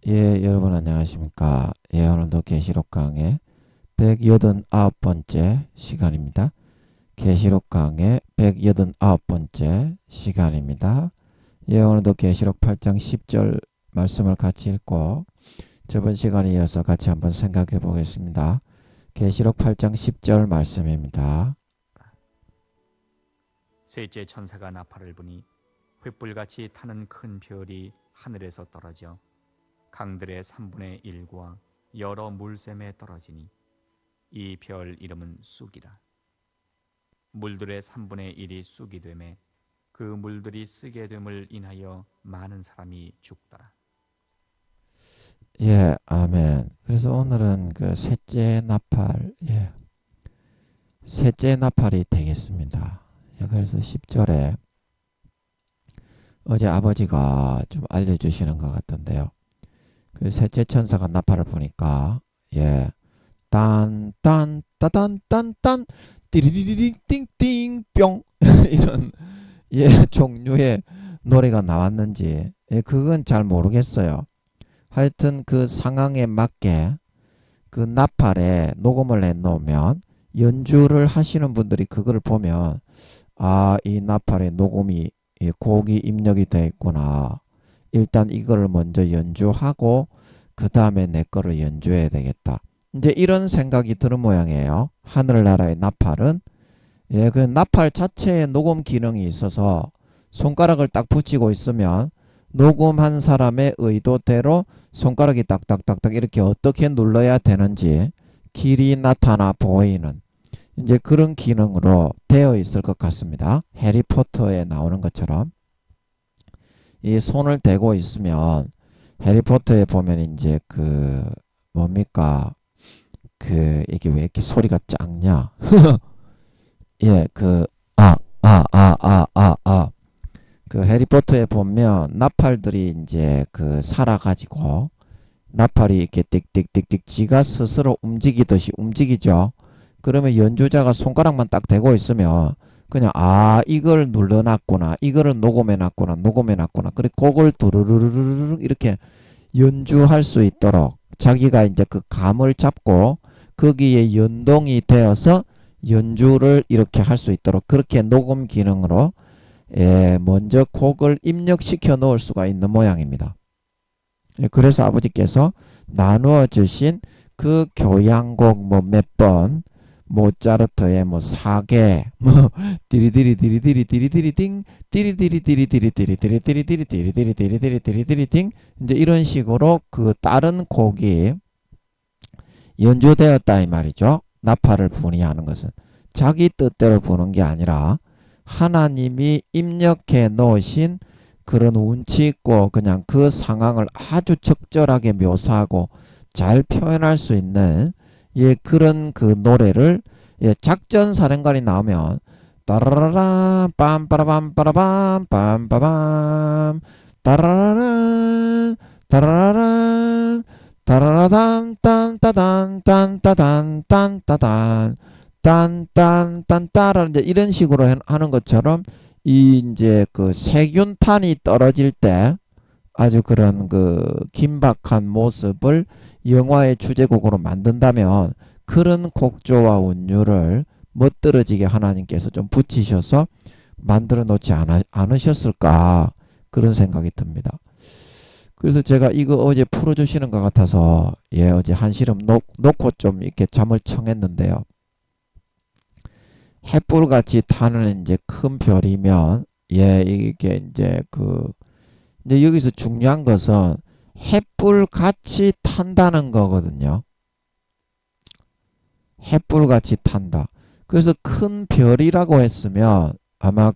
예, 여러분 안녕하십니까? 예, 오늘도 계시록 강의 189번째 시간입니다. 계시록 강의 189번째 시간입니다. 예, 오늘도 계시록 8장 10절 말씀을 같이 읽고 저번 시간에 이어서 같이 한번 생각해 보겠습니다. 계시록 8장 10절 말씀입니다. 셋째 천사가 나팔을 부니 횃불같이 타는 큰 별이 하늘에서 떨어져 강들의 3분의 1과 여러 물샘에 떨어지니 이 별 이름은 쑥이라. 물들의 3분의 1이 쑥이 되매 그 물들이 쓰게 됨을 인하여 많은 사람이 죽더라. 예, 아멘. 그래서 오늘은 그 셋째 나팔, 셋째 나팔이 되겠습니다. 예, 그래서 10절에 어제 아버지가 좀 알려주시는 것 같던데요. 그 셋째 천사가 나팔을 부니까 딴딴 따단 딴딴 띠리리링 띵띵 뿅 이런 종류의 노래가 나왔는지 그건 잘 모르겠어요. 하여튼 그 상황에 맞게 그 나팔에 녹음을 해놓으면 연주를 하시는 분들이 그걸 보면 이 나팔에 녹음이 곡이 입력이 되어 있구나. 일단 이거를 먼저 연주하고 그 다음에 내 거를 연주해야 되겠다. 이제 이런 생각이 드는 모양이에요. 하늘나라의 나팔은 그 나팔 자체에 녹음 기능이 있어서 손가락을 딱 붙이고 있으면 녹음한 사람의 의도대로 손가락이 딱딱딱딱 이렇게 어떻게 눌러야 되는지 길이 나타나 보이는 이제 그런 기능으로 되어 있을 것 같습니다. 해리포터에 나오는 것처럼 이 손을 대고 있으면 해리포터에 보면 이제 그 뭡니까 이게 왜 이렇게 소리가 작냐 그 해리포터에 보면 나팔들이 이제 그 살아가지고 나팔이 이렇게 띡띡띡띡 지가 스스로 움직이듯이 움직이죠. 그러면 연주자가 손가락만 딱 대고 있으면 그냥 이걸 눌러놨구나, 이거를 녹음해놨구나. 그리고 그걸 두루루루루 이렇게 연주할 수 있도록 자기가 이제 그 감을 잡고 거기에 연동이 되어서 연주를 이렇게 할 수 있도록 그렇게 녹음 기능으로 먼저 곡을 입력시켜 놓을 수가 있는 모양입니다. 그래서 아버지께서 나누어 주신 그 교향곡 뭐 몇 번 모차르트의 뭐 4개 뭐 디리디리디리디리디리디리딩 디리디리디리디리디리디리디리디리디리디리디리디리디리딩 이제 이런 식으로 그 다른 곡이 연주되었다 이 말이죠. 나팔을 분이하는 것은 자기 뜻대로 부는 게 아니라 하나님이 입력해 놓으신 그런 운치 있고 그냥 그 상황을 아주 적절하게 묘사하고 잘 표현할 수 있는 그런 그 노래를 작전 사령관이 나오면 따라라라 빰빠라밤 빠라밤 빰빠밤 따라라란 따라라란 따라라단 딴따단 딴따단 딴따단 딴딴딴 따라 이제 이런 식으로 하는 것처럼 이제 그 세균탄이 떨어질 때 아주 그런 그 긴박한 모습을 영화의 주제곡으로 만든다면 그런 곡조와 운율을 멋들어지게 하나님께서 좀 붙이셔서 만들어 놓지 않으셨을까 그런 생각이 듭니다. 그래서 제가 이거 어제 풀어주시는 것 같아서 어제 한시름 놓고 좀 이렇게 잠을 청했는데요. 햇불같이 타는 이제 큰 별이면 이게 이제 여기서 중요한 것은 햇불같이 탄다는 거거든요. 햇불같이 탄다. 그래서 큰 별이라고 했으면 아마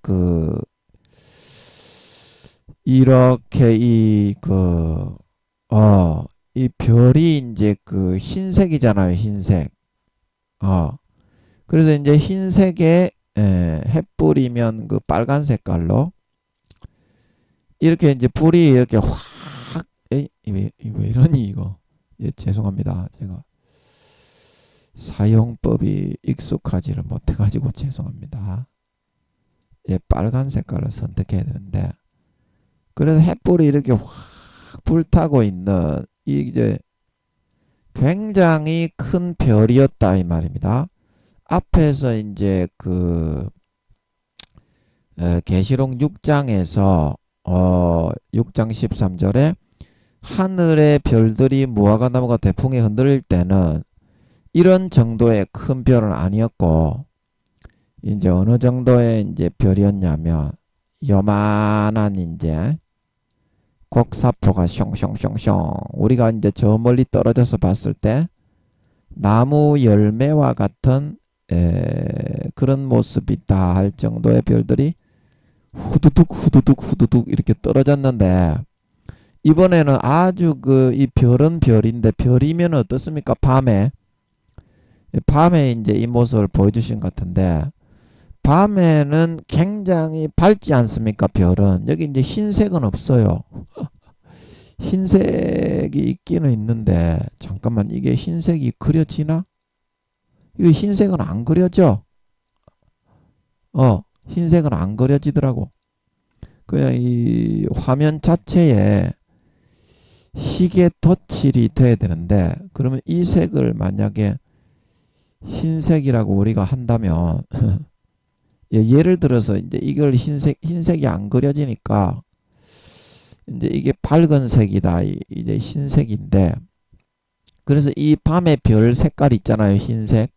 이렇게 이 별이 이제 그 흰색이잖아요. 흰색. 그래서 이제 흰색에 햇불이면 그 빨간 색깔로 이렇게 이제 불이 이렇게 확 왜 이러니 이거 죄송합니다. 제가 사용법이 익숙하지를 못해가지고 죄송합니다. 빨간 색깔을 선택해야 되는데 그래서 햇불이 이렇게 확 불타고 있는 이제 굉장히 큰 별이었다 이 말입니다. 앞에서 이제 그 계시록 6장에서 6장 13절에 하늘의 별들이 무화과 나무가 대풍에 흔들릴 때는 이런 정도의 큰 별은 아니었고, 이제 어느 정도의 이제 별이었냐면 요만한 이제 곡사포가 숑숑숑숑 우리가 이제 저 멀리 떨어져서 봤을 때 나무 열매와 같은 그런 모습이 있다 할 정도의 별들이 후두둑 후두둑 후두둑 이렇게 떨어졌는데, 이번에는 아주 그 이 별은 별인데 별이면 어떻습니까? 밤에 이제 이 모습을 보여주신 것 같은데, 밤에는 굉장히 밝지 않습니까? 별은 여기 이제 흰색은 없어요. 흰색이 있기는 있는데, 잠깐만, 이게 흰색이 그려지나? 이거 흰색은 안 그려져. 흰색은 안 그려지더라고. 그냥 이 화면 자체에 희게 덧칠이 돼야 되는데, 그러면 이 색을 만약에 흰색이라고 우리가 한다면 예를 들어서 이제 이걸 흰색이 안 그려지니까 이제 이게 밝은 색이다. 이제 흰색인데, 그래서 이 밤의 별 색깔 있잖아요. 흰색.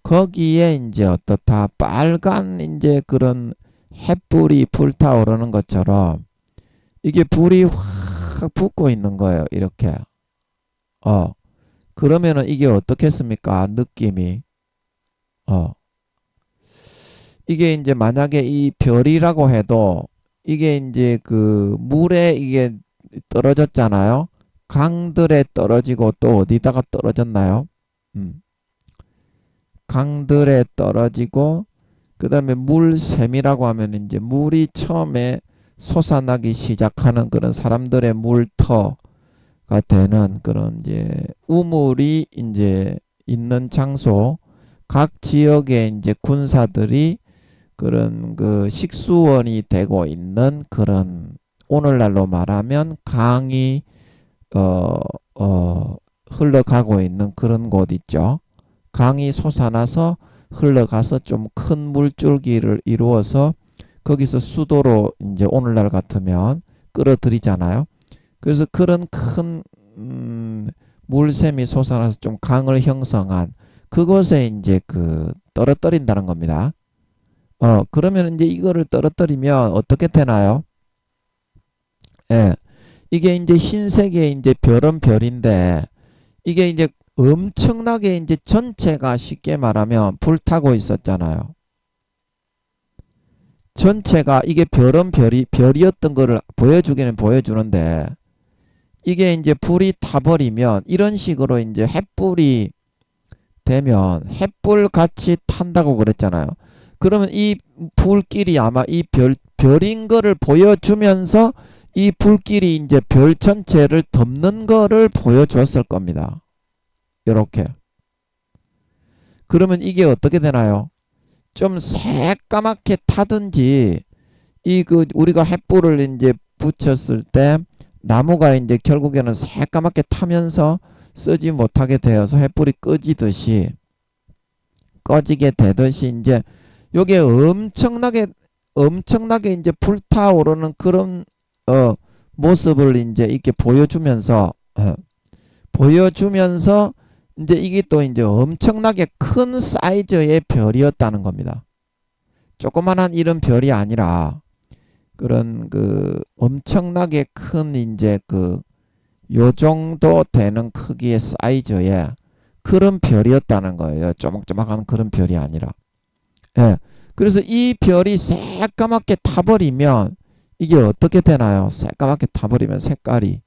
거기에 이제 어떻다. 빨간 이제 그런 햇불이 불타오르는 것처럼 이게 불이 확 붙고 있는 거예요. 이렇게. 그러면은 이게 어떻겠습니까? 느낌이. 이게 이제 만약에 이 별이라고 해도 이게 이제 그 물에 이게 떨어졌잖아요. 강들에 떨어지고 또 어디다가 떨어졌나요? 강들에 떨어지고, 그 다음에 물샘이라고 하면 이제 물이 처음에 솟아나기 시작하는 그런 사람들의 물터가 되는 그런 이제 우물이 이제 있는 장소, 각 지역에 이제 군사들이 그런 그 식수원이 되고 있는 그런, 오늘날로 말하면 강이 흘러가고 있는 그런 곳 있죠. 강이 솟아나서 흘러가서 좀 큰 물줄기를 이루어서 거기서 수도로 이제 오늘날 같으면 끌어들이잖아요. 그래서 그런 큰 물샘이 솟아나서 좀 강을 형성한 그곳에 이제 그 떨어뜨린다는 겁니다. 그러면 이제 이거를 떨어뜨리면 어떻게 되나요? 예. 이게 이제 흰색의 이제 별은 별인데, 이게 이제 엄청나게 이제 전체가 쉽게 말하면 불타고 있었잖아요. 전체가 이게 별은 별이었던 거를 보여주기는 보여주는데, 이게 이제 불이 타버리면 이런 식으로 이제 햇불이 되면 햇불 같이 탄다고 그랬잖아요. 그러면 이 불길이 아마 이 별인 거를 보여주면서 이 불길이 이제 별 전체를 덮는 거를 보여줬을 겁니다. 이렇게. 그러면 이게 어떻게 되나요? 좀 새까맣게 타든지, 이 그 우리가 햇불을 이제 붙였을 때 나무가 이제 결국에는 새까맣게 타면서 쓰지 못하게 되어서 햇불이 꺼지게 되듯이 이제 요게 엄청나게 이제 불타오르는 그런 모습을 이제 이렇게 보여주면서 이제 이게 또 이제 엄청나게 큰 사이즈의 별이었다는 겁니다. 조그만한 이런 별이 아니라 그런 그 엄청나게 큰 이제 그 요 정도 되는 크기의 사이즈의 그런 별이었다는 거예요. 조목조목한 그런 별이 아니라. 예. 그래서 이 별이 새까맣게 타버리면 이게 어떻게 되나요? 새까맣게 타버리면 색깔이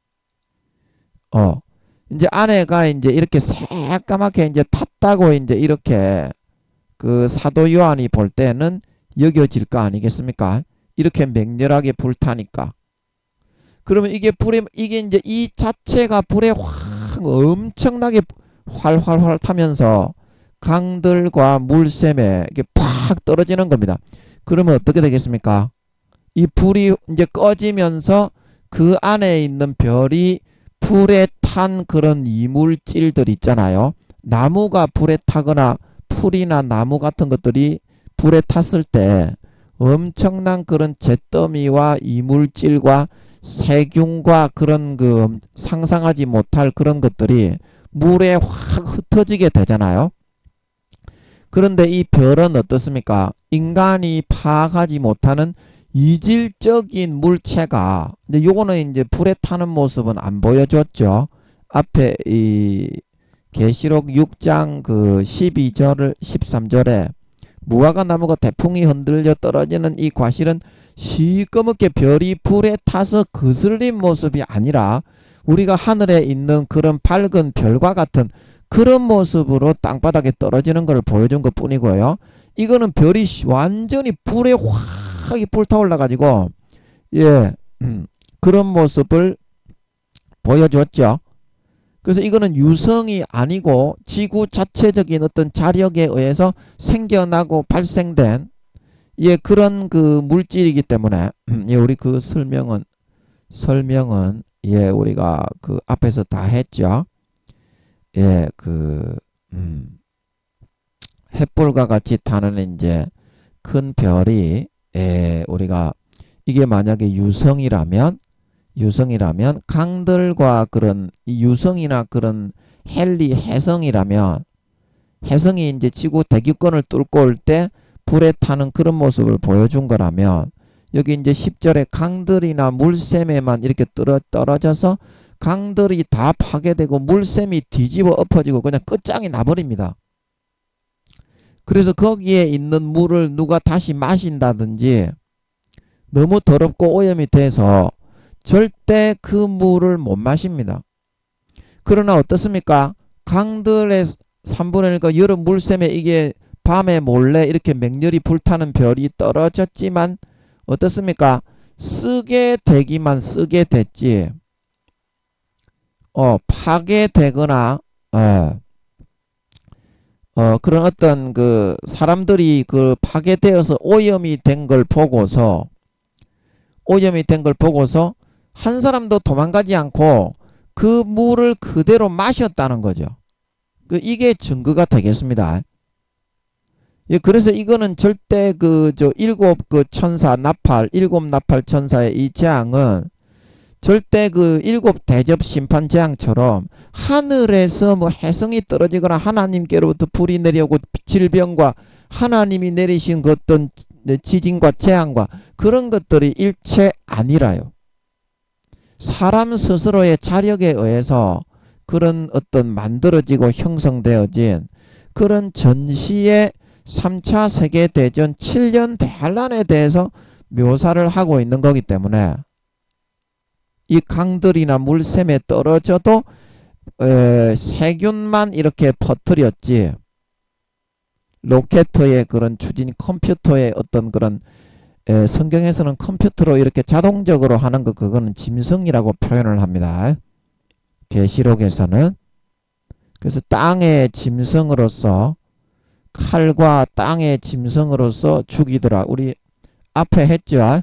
이제 안에가 이제 이렇게 새까맣게 이제 탔다고 이제 이렇게 그 사도 요한이 볼 때는 여겨질 거 아니겠습니까? 이렇게 맹렬하게 불타니까. 그러면 이게 이제 이 자체가 불에 확 엄청나게 활활활 타면서 강들과 물샘에 이게 팍 떨어지는 겁니다. 그러면 어떻게 되겠습니까? 이 불이 이제 꺼지면서 그 안에 있는 별이 불에 타 탄 그런 이물질들 있잖아요. 나무가 불에 타거나 풀이나 나무 같은 것들이 불에 탔을 때 엄청난 그런 잿더미와 이물질과 세균과 그런 그 상상하지 못할 그런 것들이 물에 확 흩어지게 되잖아요. 그런데 이 별은 어떻습니까? 인간이 파악하지 못하는 이질적인 물체가, 이제 요거는 이제 불에 타는 모습은 안 보여줬죠. 앞에 이 계시록 6장 그 12절 13절에 무화과 나무가 태풍이 흔들려 떨어지는 이 과실은 시꺼멓게 별이 불에 타서 거슬린 모습이 아니라 우리가 하늘에 있는 그런 밝은 별과 같은 그런 모습으로 땅바닥에 떨어지는 걸 보여준 것 뿐이고요. 이거는 별이 완전히 불에 확 불타올라 가지고 예, 그런 모습을 보여줬죠. 그래서 이거는 유성이 아니고 지구 자체적인 어떤 자력에 의해서 생겨나고 발생된 예, 그런 그 물질이기 때문에 예, 우리 그 설명은 예, 우리가 그 앞에서 다 했죠. 예, 그 햇불과 같이 타는 이제 큰 별이 예, 우리가 이게 만약에 유성이라면 강들과 그런 이 유성이나 그런 헨리 해성이라면 해성이 이제 지구 대기권을 뚫고 올 때 불에 타는 그런 모습을 보여준 거라면 여기 이제 10절에 강들이나 물샘에만 이렇게 떨어져서 강들이 다 파괴되고 물샘이 뒤집어 엎어지고 그냥 끝장이 나버립니다. 그래서 거기에 있는 물을 누가 다시 마신다든지 너무 더럽고 오염이 돼서 절대 그 물을 못 마십니다. 그러나 어떻습니까? 강들의 3분의 1과 여러 물샘에 이게 밤에 몰래 이렇게 맹렬히 불타는 별이 떨어졌지만 어떻습니까? 쓰게 됐지 파괴되거나 그런 어떤 그 사람들이 그 파괴되어서 오염이 된 걸 보고서 한 사람도 도망가지 않고 그 물을 그대로 마셨다는 거죠. 이게 증거가 되겠습니다. 예, 그래서 이거는 절대 일곱 나팔 천사의 이 재앙은 절대 그 일곱 대접 심판 재앙처럼 하늘에서 뭐 해성이 떨어지거나 하나님께로부터 불이 내려오고 질병과 하나님이 내리신 그 어떤 지진과 재앙과 그런 것들이 일체 아니라요. 사람 스스로의 자력에 의해서 그런 어떤 만들어지고 형성되어진 그런 전시의 3차 세계대전 7년 대환란에 대해서 묘사를 하고 있는 거기 때문에 이 강들이나 물샘에 떨어져도 세균만 이렇게 퍼뜨렸지 로켓의 그런 추진 컴퓨터의 어떤 그런 성경에서는 컴퓨터로 이렇게 자동적으로 하는 거 그거는 짐승이라고 표현을 합니다. 계시록에서는 그래서 땅의 짐승으로서 칼과 땅의 짐승으로서 죽이더라. 우리 앞에 했죠.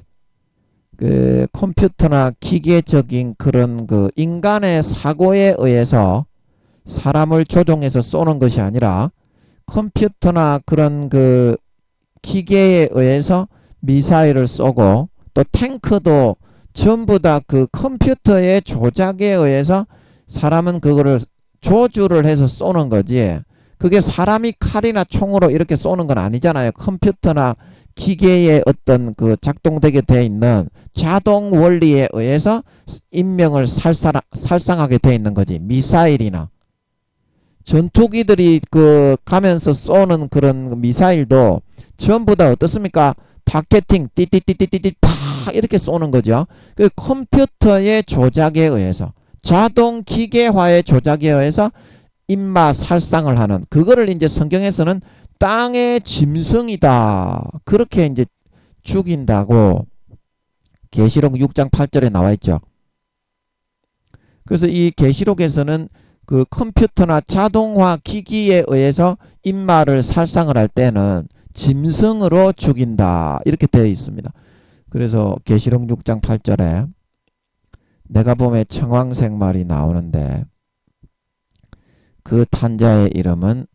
그 컴퓨터나 기계적인 그런 그 인간의 사고에 의해서 사람을 조종해서 쏘는 것이 아니라 컴퓨터나 그런 그 기계에 의해서 미사일을 쏘고 또 탱크도 전부 다 그 컴퓨터의 조작에 의해서 사람은 그거를 조주를 해서 쏘는 거지. 그게 사람이 칼이나 총으로 이렇게 쏘는 건 아니잖아요. 컴퓨터나 기계의 어떤 그 작동되게 돼 있는 자동 원리에 의해서 인명을 살상하게 돼 있는 거지. 미사일이나 전투기들이 그 가면서 쏘는 그런 미사일도 전부 다 어떻습니까? 타겟팅 띠띠띠띠띠띠 팍 이렇게 쏘는 거죠. 그 컴퓨터의 조작에 의해서 자동 기계화의 조작에 의해서 인마 살상을 하는 그거를 이제 성경에서는 땅의 짐승이다 그렇게 이제 죽인다고 계시록 6장 8절에 나와 있죠. 그래서 이 계시록에서는 그 컴퓨터나 자동화 기기에 의해서 인마를 살상을 할 때는 짐승으로 죽인다 이렇게 되어 있습니다. 그래서 계시록 6장 8절에 내가 보면 청황색 말이 나오는데 그 탄자의 이름은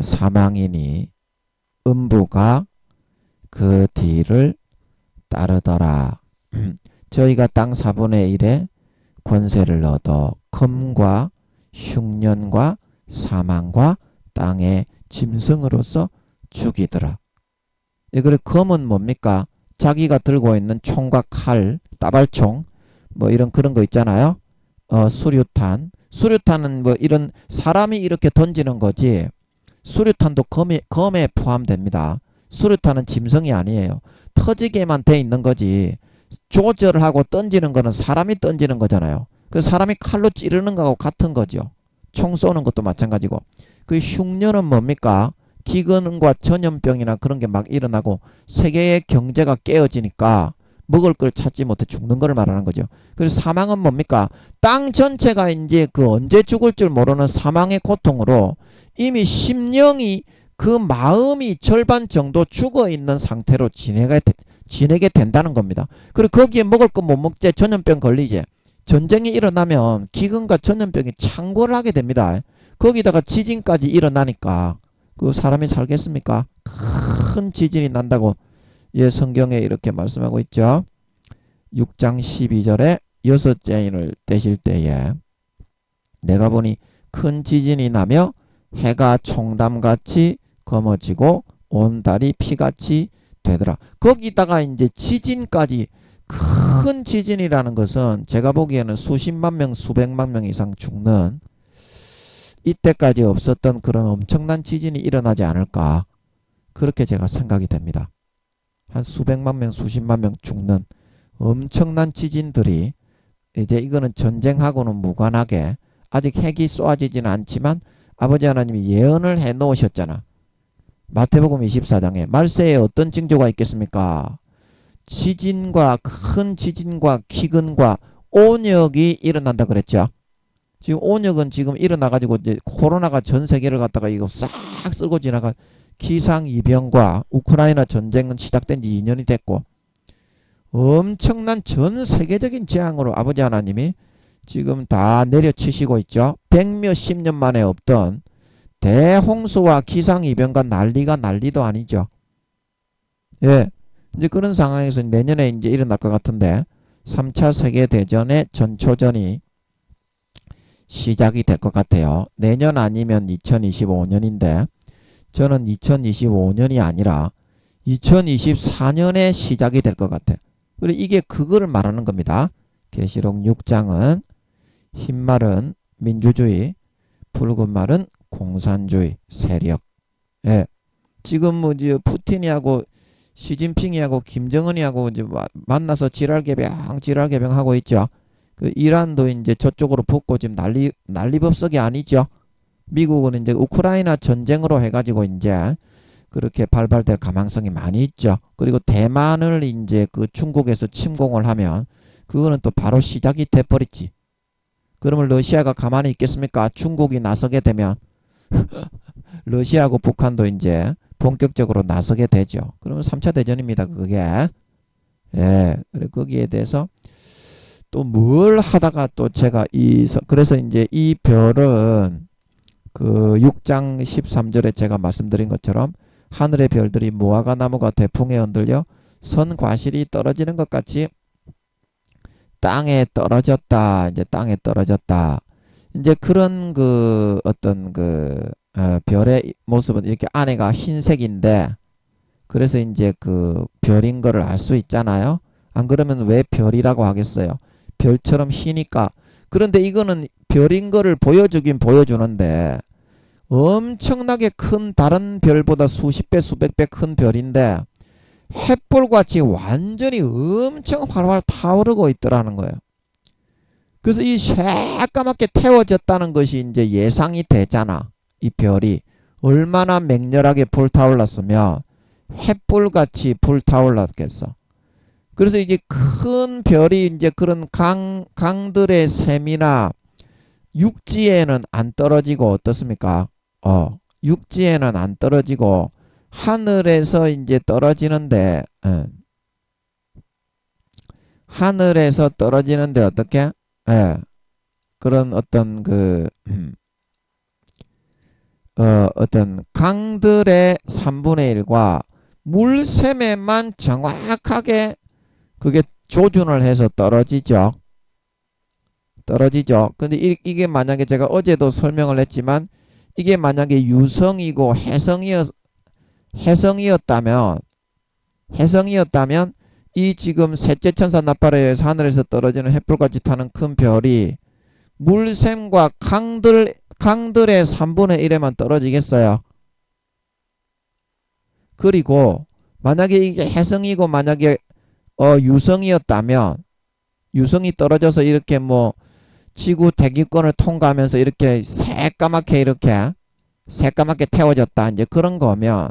사망이니 음부가 그 뒤를 따르더라. 저희가 땅 4분의 1의 권세를 얻어 금과 흉년과 사망과 땅의 짐승으로서 죽이더라. 예, 그래 검은 뭡니까? 자기가 들고 있는 총과 칼, 따발총 뭐 이런 그런 거 있잖아요. 수류탄은 뭐 이런 사람이 이렇게 던지는 거지. 수류탄도 검에 포함됩니다. 수류탄은 짐승이 아니에요. 터지게만 돼 있는 거지. 조절을 하고 던지는 거는 사람이 던지는 거잖아요. 그 사람이 칼로 찌르는 거하고 같은 거죠. 총 쏘는 것도 마찬가지고. 그 흉년은 뭡니까? 기근과 전염병이나 그런 게 막 일어나고 세계의 경제가 깨어지니까 먹을 걸 찾지 못해 죽는 걸 말하는 거죠. 그래서 사망은 뭡니까? 땅 전체가 이제 그 언제 죽을 줄 모르는 사망의 고통으로 이미 심령이 그 마음이 절반 정도 죽어 있는 상태로 지내게 된다는 겁니다. 그리고 거기에 먹을 거 못 먹지, 전염병 걸리지. 전쟁이 일어나면 기근과 전염병이 창궐을 하게 됩니다. 거기다가 지진까지 일어나니까 그 사람이 살겠습니까? 큰 지진이 난다고 예, 성경에 이렇게 말씀하고 있죠. 6장 12절에 여섯째 인을 떼실 때에 내가 보니 큰 지진이 나며 해가 총담같이 검어지고 온 달이 피같이 되더라. 거기다가 이제 지진까지 큰 지진이라는 것은 제가 보기에는 수십만 명, 수백만 명 이상 죽는 이때까지 없었던 그런 엄청난 지진이 일어나지 않을까. 그렇게 제가 생각이 됩니다. 한 수백만 명, 수십만 명 죽는 엄청난 지진들이 이제 이거는 전쟁하고는 무관하게 아직 핵이 쏘아지지는 않지만 아버지 하나님이 예언을 해 놓으셨잖아. 마태복음 24장에 말세에 어떤 징조가 있겠습니까? 지진과 큰 지진과 기근과 온역이 일어난다 그랬죠. 지금 온역은 지금 일어나가지고 이제 코로나가 전 세계를 갖다가 이거 싹 쓸고 지나가 기상이변과 우크라이나 전쟁은 시작된 지 2년이 됐고 엄청난 전 세계적인 재앙으로 아버지 하나님이 지금 다 내려치시고 있죠. 백몇십 년 만에 없던 대홍수와 기상이변과 난리도 아니죠. 예. 이제 그런 상황에서 내년에 이제 일어날 것 같은데 3차 세계대전의 전초전이 시작이 될 것 같아요. 내년 아니면 2025년인데 저는 2025년이 아니라 2024년에 시작이 될 것 같아. 그리고 이게 그거를 말하는 겁니다. 계시록 6장은 흰 말은 민주주의, 붉은 말은 공산주의 세력. 예. 지금 뭐 이제 푸틴이하고 시진핑이하고 김정은이하고 이제 만나서 지랄개병 하고 있죠. 그 이란도 이제 저쪽으로 붙고 지금 난리법석이 아니죠. 미국은 이제 우크라이나 전쟁으로 해가지고 이제 그렇게 발발될 가망성이 많이 있죠. 그리고 대만을 이제 그 중국에서 침공을 하면 그거는 또 바로 시작이 돼버렸지. 그러면 러시아가 가만히 있겠습니까? 중국이 나서게 되면 러시아하고 북한도 이제 본격적으로 나서게 되죠. 그러면 3차 대전입니다. 그게. 예. 거기에 대해서 또 뭘 하다가 또 제가 그래서 이제 이 별은 그 6장 13절에 제가 말씀드린 것처럼 하늘의 별들이 무화과 나무가 대풍에 흔들려 선 과실이 떨어지는 것 같이 땅에 떨어졌다. 이제 땅에 떨어졌다. 이제 그런 그 어떤 그 별의 모습은 이렇게 안에가 흰색인데 그래서 이제 그 별인 거를 알 수 있잖아요. 안 그러면 왜 별이라고 하겠어요? 별처럼 흰니까. 그런데 이거는 별인 거를 보여주긴 보여주는데 엄청나게 큰 다른 별보다 수십 배 수백 배 큰 별인데 햇불같이 완전히 엄청 활활 타오르고 있더라는 거예요. 그래서 이 새까맣게 태워졌다는 것이 이제 예상이 되잖아. 이 별이 얼마나 맹렬하게 불타올랐으면 햇불같이 불타올랐겠어. 그래서 이제 큰 별이 이제 그런 강들의 샘이나 육지에는 안 떨어지고 어떻습니까? 육지에는 안 떨어지고 하늘에서 이제 떨어지는데 하늘에서 떨어지는데 어떻게? 예. 그런 어떤 그 어떤 강들의 3분의 1과 물샘에만 정확하게 그게 조준을 해서 떨어지죠. 떨어지죠. 근데 이게 만약에 제가 어제도 설명을 했지만 이게 만약에 유성이고 해성이었다면 이 지금 셋째 천사 나팔에 의해서 하늘에서 떨어지는 횃불같이 타는 큰 별이 물샘과 강들의 3분의 1에만 떨어지겠어요. 그리고 만약에 이게 해성이고 만약에 유성이었다면 유성이 떨어져서 이렇게 뭐 지구 대기권을 통과하면서 이렇게 새까맣게 태워졌다. 이제 그런 거면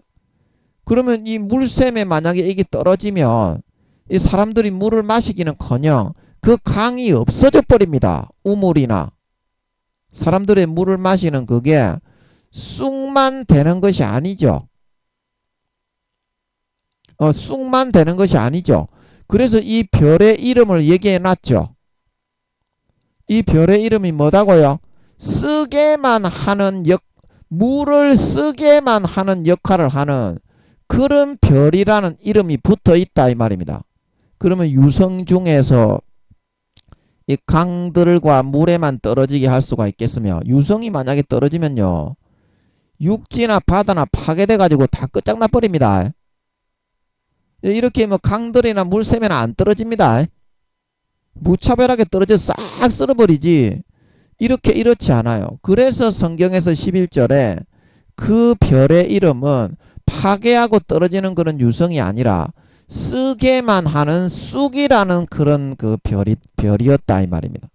그러면 이 물샘에 만약에 이게 떨어지면 이 사람들이 물을 마시기는커녕 그 강이 없어져 버립니다. 우물이나 사람들의 물을 마시는 그게 쑥만 되는 것이 아니죠. 쑥만 되는 것이 아니죠. 그래서 이 별의 이름을 얘기해 놨죠. 이 별의 이름이 뭐다고요? 물을 쓰게만 하는 역할을 하는 그런 별이라는 이름이 붙어 있다 이 말입니다. 그러면 유성 중에서 이 강들과 물에만 떨어지게 할 수가 있겠으며 유성이 만약에 떨어지면요 육지나 바다나 파괴돼 가지고 다 끝장나 버립니다. 이렇게 뭐 강들이나 물샘에는 안 떨어집니다. 무차별하게 떨어져 싹 쓸어버리지 이렇지 않아요. 그래서 성경에서 11절에 그 별의 이름은 파괴하고 떨어지는 그런 유성이 아니라 쓰게만 하는 쑥이라는 그런 그 별이었다 이 말입니다.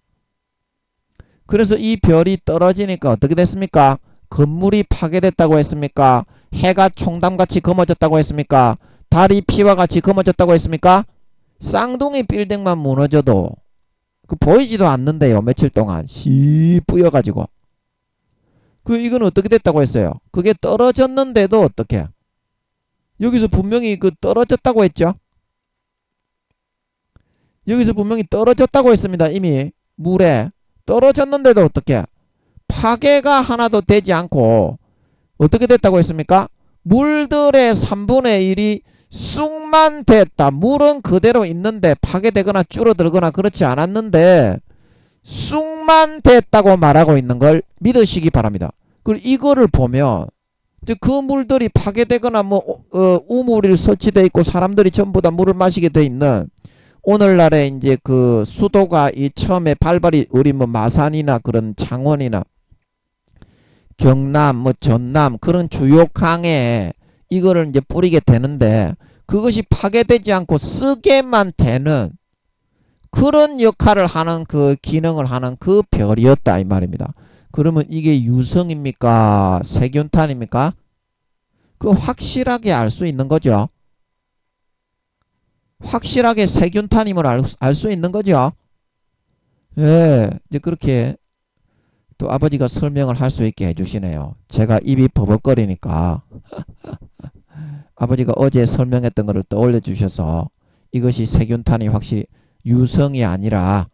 그래서 이 별이 떨어지니까 어떻게 됐습니까? 건물이 파괴됐다고 했습니까? 해가 총담같이 검어졌다고 했습니까? 달이 피와 같이 검어졌다고 했습니까? 쌍둥이 빌딩만 무너져도 보이지도 않는데요. 며칠 동안 시 뿌여가지고 이건 어떻게 됐다고 했어요? 그게 떨어졌는데도 어떻게? 여기서 분명히 떨어졌다고 했죠. 여기서 분명히 떨어졌다고 했습니다. 이미 물에 떨어졌는데도 어떻게? 파괴가 하나도 되지 않고 어떻게 됐다고 했습니까? 물들의 3분의 1이 쑥만 됐다. 물은 그대로 있는데 파괴되거나 줄어들거나 그렇지 않았는데 쑥만 됐다고 말하고 있는 걸 믿으시기 바랍니다. 그리고 이거를 보면 그 물들이 파괴되거나 우물이 설치되어 있고 사람들이 전부 다 물을 마시게 돼 있는 오늘날에 이제 그 수도가 이 처음에 발발이 우리 마산이나 그런 창원이나 경남 전남 그런 주요 강에 이거를 이제 뿌리게 되는데 그것이 파괴되지 않고 쓰게만 되는 그런 역할을 하는 그 기능을 하는 그 별이었다 이 말입니다. 그러면 이게 유성입니까? 세균탄입니까? 확실하게 알 수 있는 거죠. 확실하게 세균탄임을 알 수 있는 거죠. 예, 이제 그렇게 또 아버지가 설명을 할 수 있게 해주시네요. 제가 입이 버벅거리니까 아버지가 어제 설명했던 것을 떠올려 주셔서 이것이 세균탄이 확실히 유성이 아니라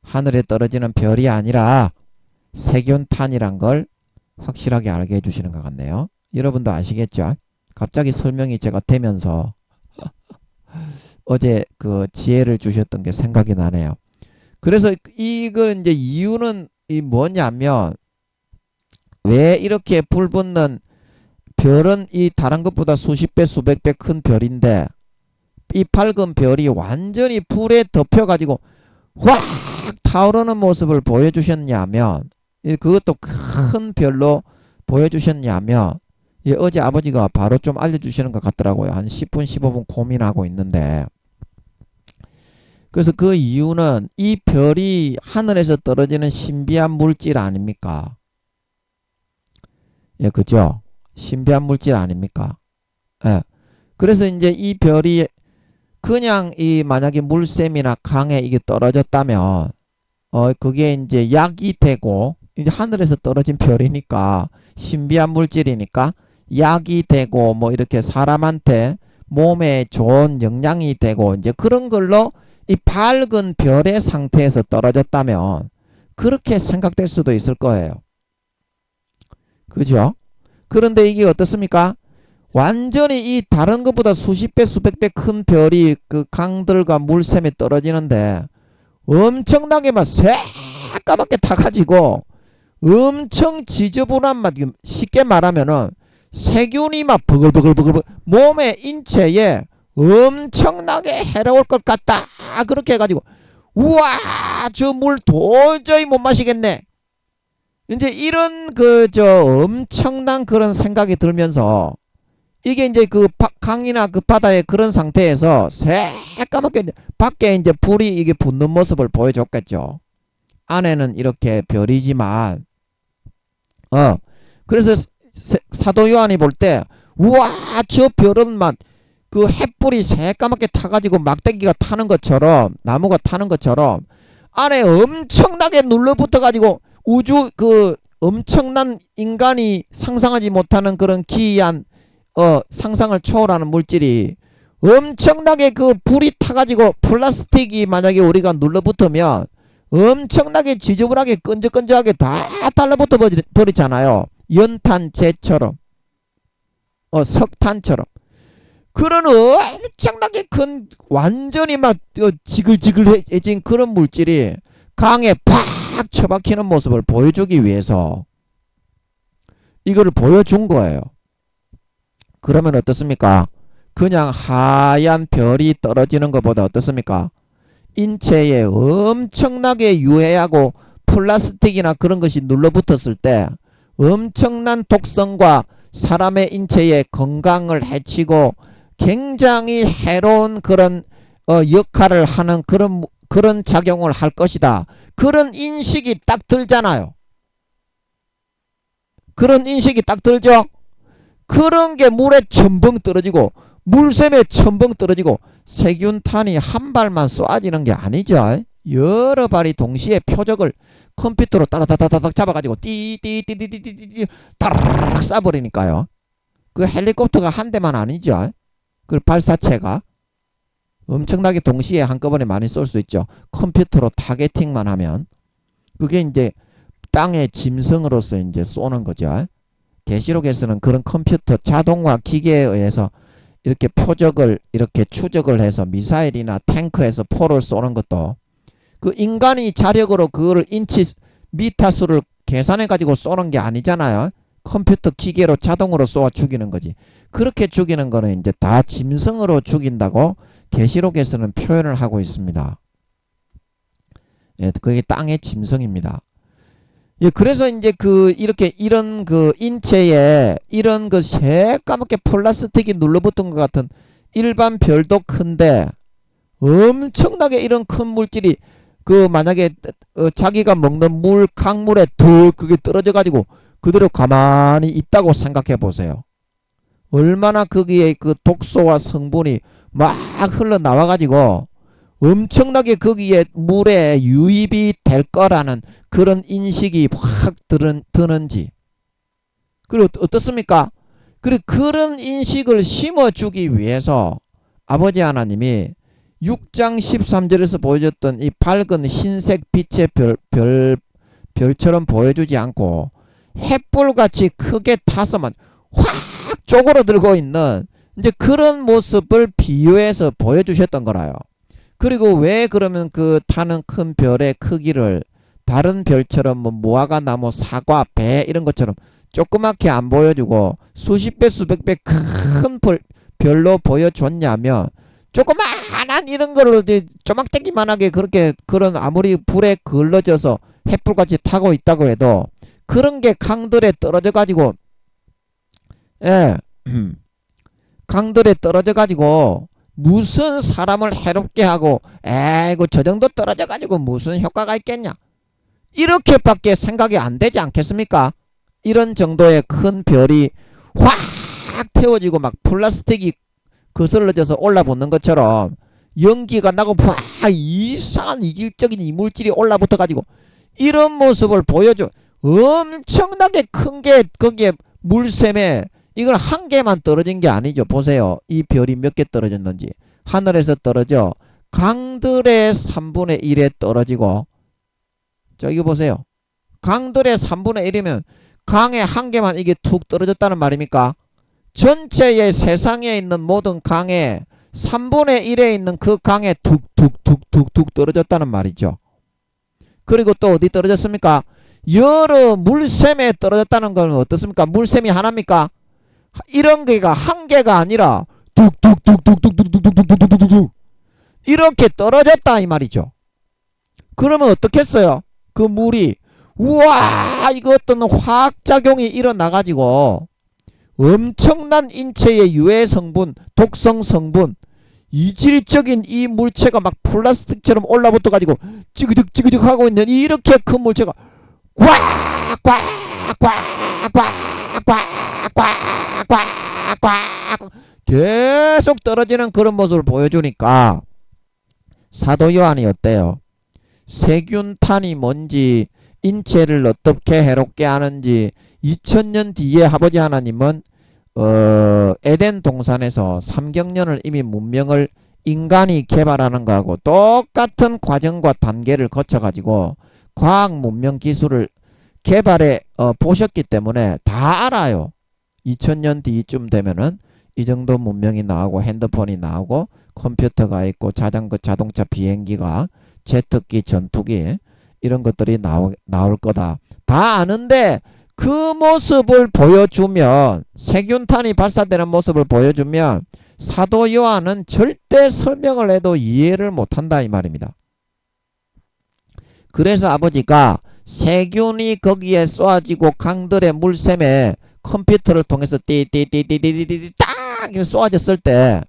하늘에 떨어지는 별이 아니라 세균탄이란 걸 확실하게 알게 해주시는 것 같네요. 여러분도 아시겠죠? 갑자기 설명이 제가 되면서 어제 그 지혜를 주셨던 게 생각이 나네요. 그래서 이걸 이제 이유는 뭐냐면 왜 이렇게 불붙는 별은 이 다른 것보다 수십 배 수백 배 큰 별인데 이 밝은 별이 완전히 불에 덮여가지고 확 타오르는 모습을 보여주셨냐면 그것도 큰 별로 보여주셨냐면 어제 아버지가 바로 좀 알려주시는 것 같더라고요. 한 10분 15분 고민하고 있는데 그래서 그 이유는 이 별이 하늘에서 떨어지는 신비한 물질 아닙니까? 예, 그죠? 신비한 물질 아닙니까? 예. 그래서 이제 이 별이 그냥 만약에 물샘이나 강에 이게 떨어졌다면 그게 이제 약이 되고 이제 하늘에서 떨어진 별이니까 신비한 물질이니까 약이 되고 이렇게 사람한테 몸에 좋은 영양이 되고 이제 그런 걸로 이 밝은 별의 상태에서 떨어졌다면 그렇게 생각될 수도 있을 거예요. 그죠? 그런데 이게 어떻습니까? 완전히 이 다른 것보다 수십 배 수백 배 큰 별이 그 강들과 물샘에 떨어지는데 엄청나게 막 새까맣게 타가지고 엄청 지저분한 맛, 쉽게 말하면은 세균이 막 버글버글버글 몸에 인체에 엄청나게 해로울 것 같다. 그렇게 해가지고 우와 저 물 도저히 못 마시겠네. 이제 이런 그 저 엄청난 그런 생각이 들면서 이게 이제 그 강이나 그 바다의 그런 상태에서 새까맣게 밖에 이제 불이 이게 붙는 모습을 보여줬겠죠. 안에는 이렇게 별이지만 그래서 사도 요한이 볼 때 우와 저 별은 막 그 햇불이 새까맣게 타가지고 막대기가 타는 것처럼 나무가 타는 것처럼 안에 엄청나게 눌러붙어 가지고 우주 그 엄청난 인간이 상상하지 못하는 그런 기이한 상상을 초월하는 물질이 엄청나게 그 불이 타가지고 플라스틱이 만약에 우리가 눌러붙으면 엄청나게 지저분하게 끈적끈적하게 다 달라붙어 버리잖아요. 연탄재처럼 석탄처럼 그런 엄청나게 큰 완전히 막 지글지글해진 그런 물질이 강에 팍 처박히는 모습을 보여주기 위해서 이거를 보여준 거예요. 그러면 어떻습니까? 그냥 하얀 별이 떨어지는 것보다 어떻습니까? 인체에 엄청나게 유해하고 플라스틱이나 그런 것이 눌러붙었을 때 엄청난 독성과 사람의 인체의 건강을 해치고 굉장히 해로운 그런 역할을 하는 그런 작용을 할 것이다. 그런 인식이 딱 들잖아요. 그런 인식이 딱 들죠. 그런 게 물에 첨벙 떨어지고 물샘에 첨벙 떨어지고 세균탄이 한 발만 쏘아지는 게 아니죠. 여러 발이 동시에 표적을 컴퓨터로 따다다다닥 잡아가지고 띠띠띠띠띠띠띠 다르르륵 쏴버리니까요. 그 헬리콥터가 한 대만 아니죠. 그 발사체가 엄청나게 동시에 한꺼번에 많이 쏠 수 있죠. 컴퓨터로 타겟팅만 하면 그게 이제 땅의 짐승으로서 이제 쏘는 거죠. 계시록에서는 그런 컴퓨터 자동화 기계에 의해서 이렇게 표적을 이렇게 추적을 해서 미사일이나 탱크에서 포를 쏘는 것도 그 인간이 자력으로 그거를 인치 미터수를 계산해 가지고 쏘는 게 아니잖아요. 컴퓨터 기계로 자동으로 쏘아 죽이는 거지. 그렇게 죽이는 거는 이제 다 짐승으로 죽인다고 계시록에서는 표현을 하고 있습니다. 예, 그게 땅의 짐승입니다. 예, 그래서 이제 이렇게 이런 인체에 이런 새까맣게 플라스틱이 눌러붙은 것 같은 일반 별도 큰데 엄청나게 이런 큰 물질이 만약에 자기가 먹는 강물에 더 그게 떨어져 가지고 그대로 가만히 있다고 생각해 보세요. 얼마나 거기에 그 독소와 성분이 막 흘러나와 가지고 엄청나게 거기에 물에 유입이 될 거라는 그런 인식이 확 드는지. 그리고 어떻습니까? 그런 인식을 심어주기 위해서 아버지 하나님이 6장 13절에서 보여줬던 이 밝은 흰색 빛의 별처럼 보여주지 않고 횃불같이 크게 타서만 확 쪼그러들고 있는 이제 그런 모습을 비유해서 보여주셨던 거라요. 그리고 왜 그러면 그 타는 큰 별의 크기를 다른 별처럼 뭐 무화과 나무, 사과, 배 이런 것처럼 조그맣게 안 보여주고 수십 배 수백 배 큰 별로 보여줬냐면 조그만한 이런 걸로 이제 쪼막대기만하게 그런 아무리 불에 걸러져서 햇불같이 타고 있다고 해도 그런 게 강들에 떨어져 가지고 강들에 떨어져 가지고 무슨 사람을 해롭게 하고 에이구 저 정도 떨어져 가지고 무슨 효과가 있겠냐 이렇게밖에 생각이 안 되지 않겠습니까? 이런 정도의 큰 별이 확 태워지고 막 플라스틱이 거슬러져서 올라붙는 것처럼 연기가 나고 막 이상한 이질적인 이물질이 올라붙어 가지고 이런 모습을 보여줘. 엄청나게 큰 게 거기에 물샘에 이걸 한 개만 떨어진 게 아니죠. 보세요. 이 별이 몇 개 떨어졌는지. 하늘에서 떨어져 강들의 3분의 1에 떨어지고 저기 보세요. 강들의 3분의 1이면 강의 한 개만 이게 툭 떨어졌다는 말입니까? 전체의 세상에 있는 모든 강의 3분의 1에 있는 그 강에 툭툭툭툭툭 떨어졌다는 말이죠. 그리고 또 어디 떨어졌습니까? 여러 물샘에 떨어졌다는 건 어떻습니까? 물샘이 하나입니까? 이런 게가 한 개가 아니라 툭툭툭툭툭툭툭툭툭툭툭 이렇게 떨어졌다 이 말이죠. 그러면 어떻겠어요? 그 물이 우와 이거 어떤 화학작용이 일어나가지고 엄청난 인체의 유해 성분, 독성 성분, 이질적인 이 물체가 막 플라스틱처럼 올라붙어가지고 찌그득 하고 있는 이렇게 큰 물체가 꽉꽉꽉꽉꽉꽉꽉꽉꽉 계속 떨어지는 그런 모습을 보여주니까 사도 요한이 어때요? 세균탄이 뭔지 인체를 어떻게 해롭게 하는지 2000년 뒤에 아버지 하나님은 에덴 동산에서 3경년을 이미 문명을 인간이 개발하는 거하고 똑같은 과정과 단계를 거쳐가지고 과학 문명 기술을 개발해 보셨기 때문에 다 알아요. 2000년 뒤쯤 되면은 이 정도 문명이 나오고 핸드폰이 나오고 컴퓨터가 있고 자동차 비행기가 제트기 전투기 이런 것들이 나올 거다. 다 아는데 그 모습을 보여주면 세균탄이 발사되는 모습을 보여주면 사도 요한은 절대 설명을 해도 이해를 못한다 이 말입니다. 그래서 아버지가 세균이 거기에 쏘아지고 강들의 물샘에 컴퓨터를 통해서 띠띠띠띠띠띠띠 딱 이렇게 쏘아졌을 때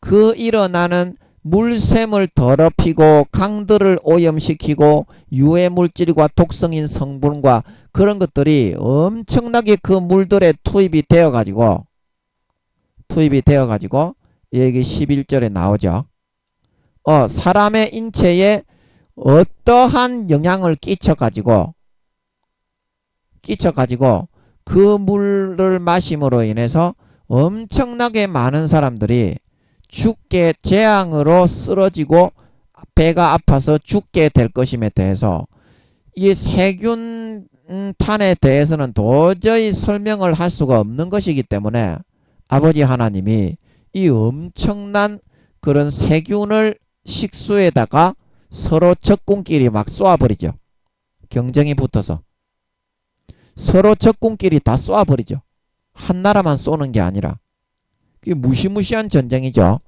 그 일어나는 물샘을 더럽히고 강들을 오염시키고 유해물질과 독성인 성분과 그런 것들이 엄청나게 그 물들에 투입이 되어 가지고 여기 11절에 나오죠. 사람의 인체에 어떠한 영향을 끼쳐 가지고 그 물을 마심으로 인해서 엄청나게 많은 사람들이 죽게 재앙으로 쓰러지고 배가 아파서 죽게 될 것임에 대해서 이 세균탄에 대해서는 도저히 설명을 할 수가 없는 것이기 때문에 아버지 하나님이 이 엄청난 그런 세균을 식수에다가 서로 적군끼리 막 쏘아버리죠. 경쟁이 붙어서 서로 적군끼리 다 쏘아버리죠. 한 나라만 쏘는 게 아니라 그게 무시무시한 전쟁이죠.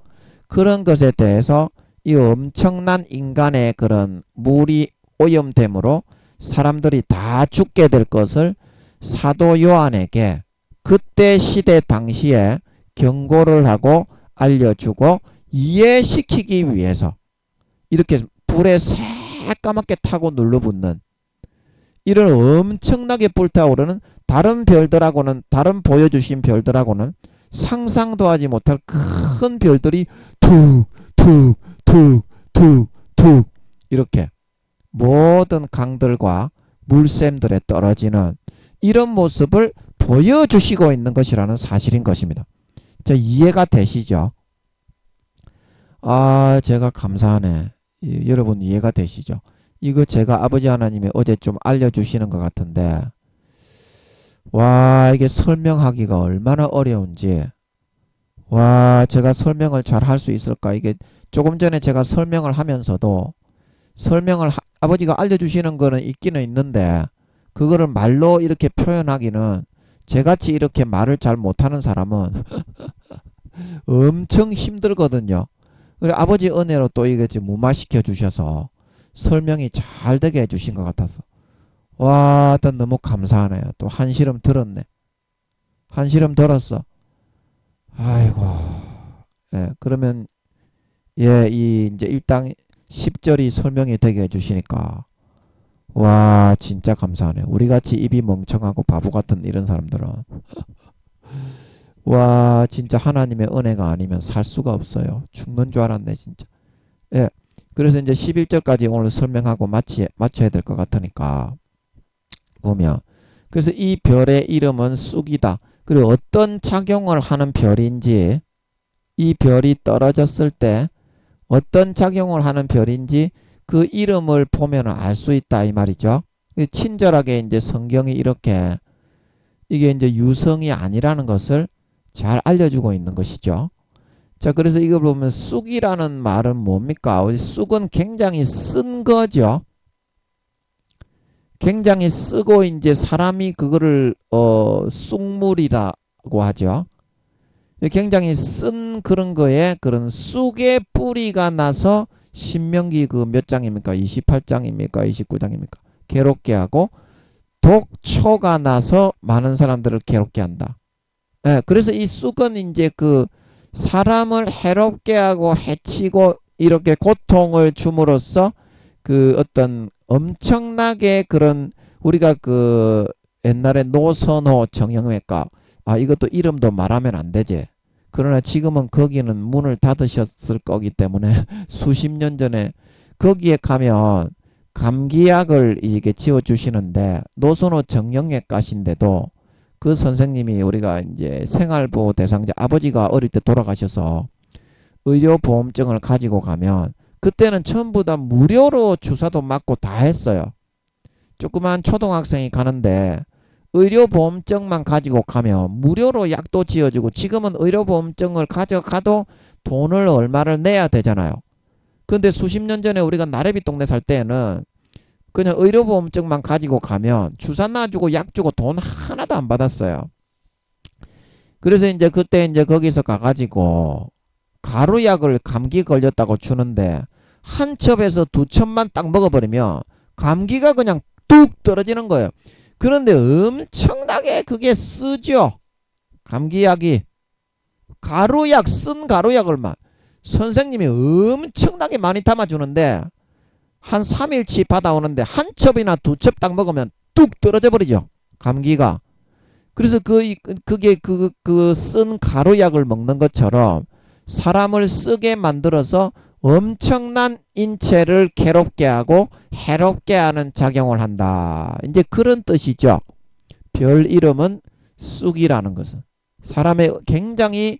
그런 것에 대해서 이 엄청난 인간의 그런 물이 오염됨으로 사람들이 다 죽게 될 것을 사도 요한에게 그때 시대 당시에 경고를 하고 알려주고 이해시키기 위해서 이렇게 불에 새까맣게 타고 눌러붙는 이런 엄청나게 불타오르는 다른 별들하고는 다른 보여주신 별들하고는 상상도 하지 못할 큰 별들이 툭툭툭툭툭 이렇게 모든 강들과 물샘들에 떨어지는 이런 모습을 보여주시고 있는 것이라는 사실인 것입니다. 자, 이해가 되시죠? 제가 감사하네. 여러분 이해가 되시죠? 이거 제가 아버지 하나님이 어제 좀 알려주시는 것 같은데 와 이게 설명하기가 얼마나 어려운지 와 제가 설명을 잘 할 수 있을까. 이게 조금 전에 제가 설명을 하면서도 아버지가 알려주시는 거는 있기는 있는데 그거를 말로 이렇게 표현하기는 저같이 이렇게 말을 잘 못하는 사람은 엄청 힘들거든요. 그리고 아버지 은혜로 또 이거 지금 무마시켜 주셔서 설명이 잘 되게 해주신 것 같아서 와, 일단 너무 감사하네요. 또 한시름 들었네. 한시름 들었어. 아이고. 예, 그러면 이제 일단 10절이 설명이 되게 해주시니까 와, 진짜 감사하네요. 우리같이 입이 멍청하고 바보 같은 이런 사람들은 와, 진짜 하나님의 은혜가 아니면 살 수가 없어요. 죽는 줄 알았네, 진짜. 예. 그래서 이제 11절까지 오늘 설명하고 마쳐야 될 것 같으니까 보면 그래서 이 별의 이름은 쑥이다. 그리고 어떤 작용을 하는 별인지 이 별이 떨어졌을 때 어떤 작용을 하는 별인지 그 이름을 보면 알 수 있다 이 말이죠. 친절하게 이제 성경이 이렇게 이게 이제 유성이 아니라는 것을 잘 알려주고 있는 것이죠. 자, 그래서 이거 보면 쑥이라는 말은 뭡니까? 쑥은 굉장히 쓴 거죠. 굉장히 쓰고 이제 사람이 그거를 쑥물이라고 하죠. 굉장히 쓴 그런 거에 그런 쑥의 뿌리가 나서 신명기 그 몇 장입니까? 28장입니까? 29장입니까? 괴롭게 하고 독초가 나서 많은 사람들을 괴롭게 한다. 예, 그래서 이 쑥은 이제 그 사람을 해롭게 하고 해치고 이렇게 고통을 줌으로써 그 어떤 엄청나게 그런 우리가 그 옛날에 노선호 정형외과 이것도 이름도 말하면 안 되지. 그러나 지금은 거기는 문을 닫으셨을 거기 때문에 수십 년 전에 거기에 가면 감기약을 이게 지어주시는데 노선호 정형외과신데도 그 선생님이 우리가 이제 생활보호 대상자 아버지가 어릴 때 돌아가셔서 의료보험증을 가지고 가면 그때는 전부 다 무료로 주사도 맞고 다 했어요. 조그만 초등학생이 가는데 의료보험증만 가지고 가면 무료로 약도 지어주고 지금은 의료보험증을 가져가도 돈을 얼마를 내야 되잖아요. 근데 수십 년 전에 우리가 나래비 동네 살 때는 그냥 의료보험증만 가지고 가면 주사 놔주고 약 주고 돈 하나도 안 받았어요. 그래서 이제 그때 이제 거기서 가가지고 가루약을 감기 걸렸다고 주는데 한 첩에서 두 첩만 딱 먹어버리면 감기가 그냥 뚝 떨어지는 거예요. 그런데 엄청나게 그게 쓰죠. 감기약이 가루약 쓴 가루약을만 선생님이 엄청나게 많이 담아주는데 한 3일치 받아오는데 한 첩이나 두 첩 딱 먹으면 뚝 떨어져 버리죠. 감기가. 그래서 그게 그 쓴 가루약을 먹는 것처럼 사람을 쓰게 만들어서 엄청난 인체를 괴롭게 하고 해롭게 하는 작용을 한다. 이제 그런 뜻이죠. 별 이름은 쑥이라는 것은 사람의 굉장히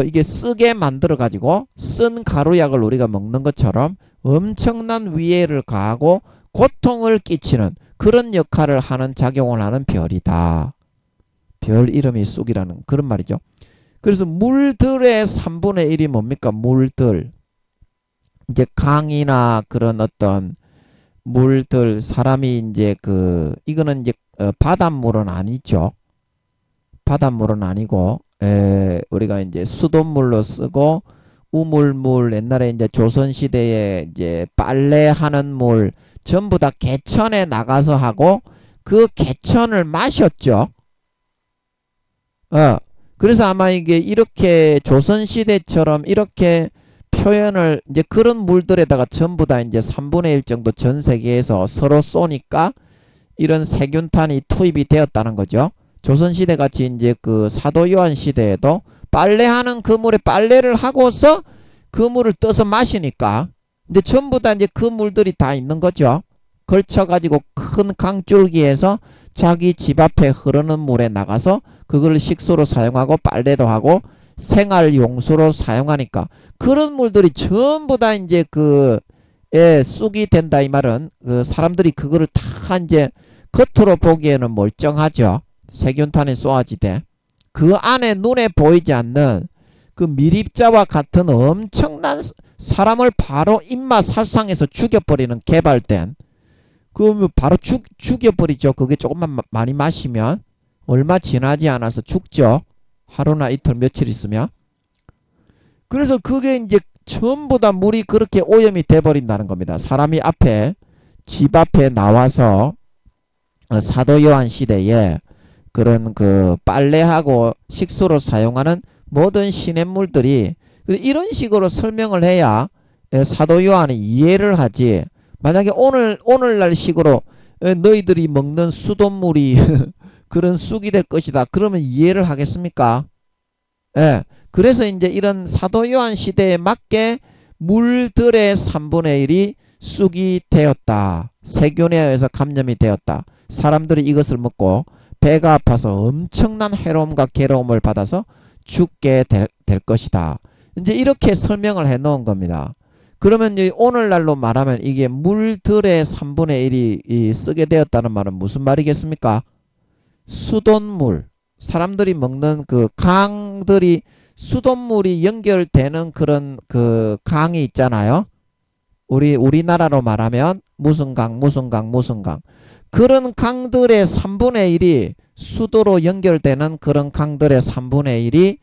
이게 쓰게 만들어 가지고 쓴 가루약을 우리가 먹는 것처럼 엄청난 위해를 가하고 고통을 끼치는 그런 역할을 하는 작용을 하는 별이다. 별 이름이 쑥이라는 그런 말이죠. 그래서 물들의 3분의 1이 뭡니까? 물들. 이제 강이나 그런 어떤 물들 사람이 이제 이거는 이제 바닷물은 아니죠. 바닷물은 아니고 우리가 이제 수돗물로 쓰고 우물물 옛날에 이제 조선시대에 이제 빨래하는 물 전부 다 개천에 나가서 하고 그 개천을 마셨죠. 그래서 아마 이게 이렇게 조선시대처럼 이렇게 표현을 이제 그런 물들에다가 전부 다 이제 3분의 1 정도 전 세계에서 서로 쏘니까 이런 세균탄이 투입이 되었다는 거죠. 조선시대 같이 이제 그 사도요한 시대에도 빨래하는 그 물에 빨래를 하고서 그 물을 떠서 마시니까 이제 전부 다 이제 그 물들이 다 있는 거죠. 걸쳐가지고 큰 강줄기에서 자기 집 앞에 흐르는 물에 나가서 그걸 식수로 사용하고 빨래도 하고 생활용수로 사용하니까 그런 물들이 전부 다 이제 쑥이 된다 이 말은 그 사람들이 그거를 다 이제 겉으로 보기에는 멀쩡하죠. 세균탄이 쏘아지대. 그 안에 눈에 보이지 않는 그 미립자와 같은 엄청난 사람을 바로 입맛 살상해서 죽여버리는 개발된 그러면 바로 죽여버리죠. 그게 조금만 많이 마시면 얼마 지나지 않아서 죽죠. 하루나 이틀 며칠 있으면. 그래서 그게 이제 전부 다 물이 그렇게 오염이 돼버린다는 겁니다. 사람이 집 앞에 나와서 사도 요한 시대에 그런 그 빨래하고 식수로 사용하는 모든 시냇물들이 이런 식으로 설명을 해야 사도 요한이 이해를 하지. 만약에 오늘날 식으로 너희들이 먹는 수돗물이 그런 쑥이 될 것이다. 그러면 이해를 하겠습니까? 예. 그래서 이제 이런 사도 요한 시대에 맞게 물들의 3분의 1이 쑥이 되었다. 세균에 의해서 감염이 되었다. 사람들이 이것을 먹고 배가 아파서 엄청난 해로움과 괴로움을 받아서 죽게 될 것이다. 이제 이렇게 설명을 해 놓은 겁니다. 그러면 이제 오늘날로 말하면 이게 물들의 3분의 1이 쓰게 되었다는 말은 무슨 말이겠습니까? 수돗물, 사람들이 먹는 그 강들이 수돗물이 연결되는 그런 그 강이 있잖아요. 우리나라로 말하면 무슨 강, 무슨 강, 무슨 강. 그런 강들의 3분의 1이 수도로 연결되는 그런 강들의 3분의 1이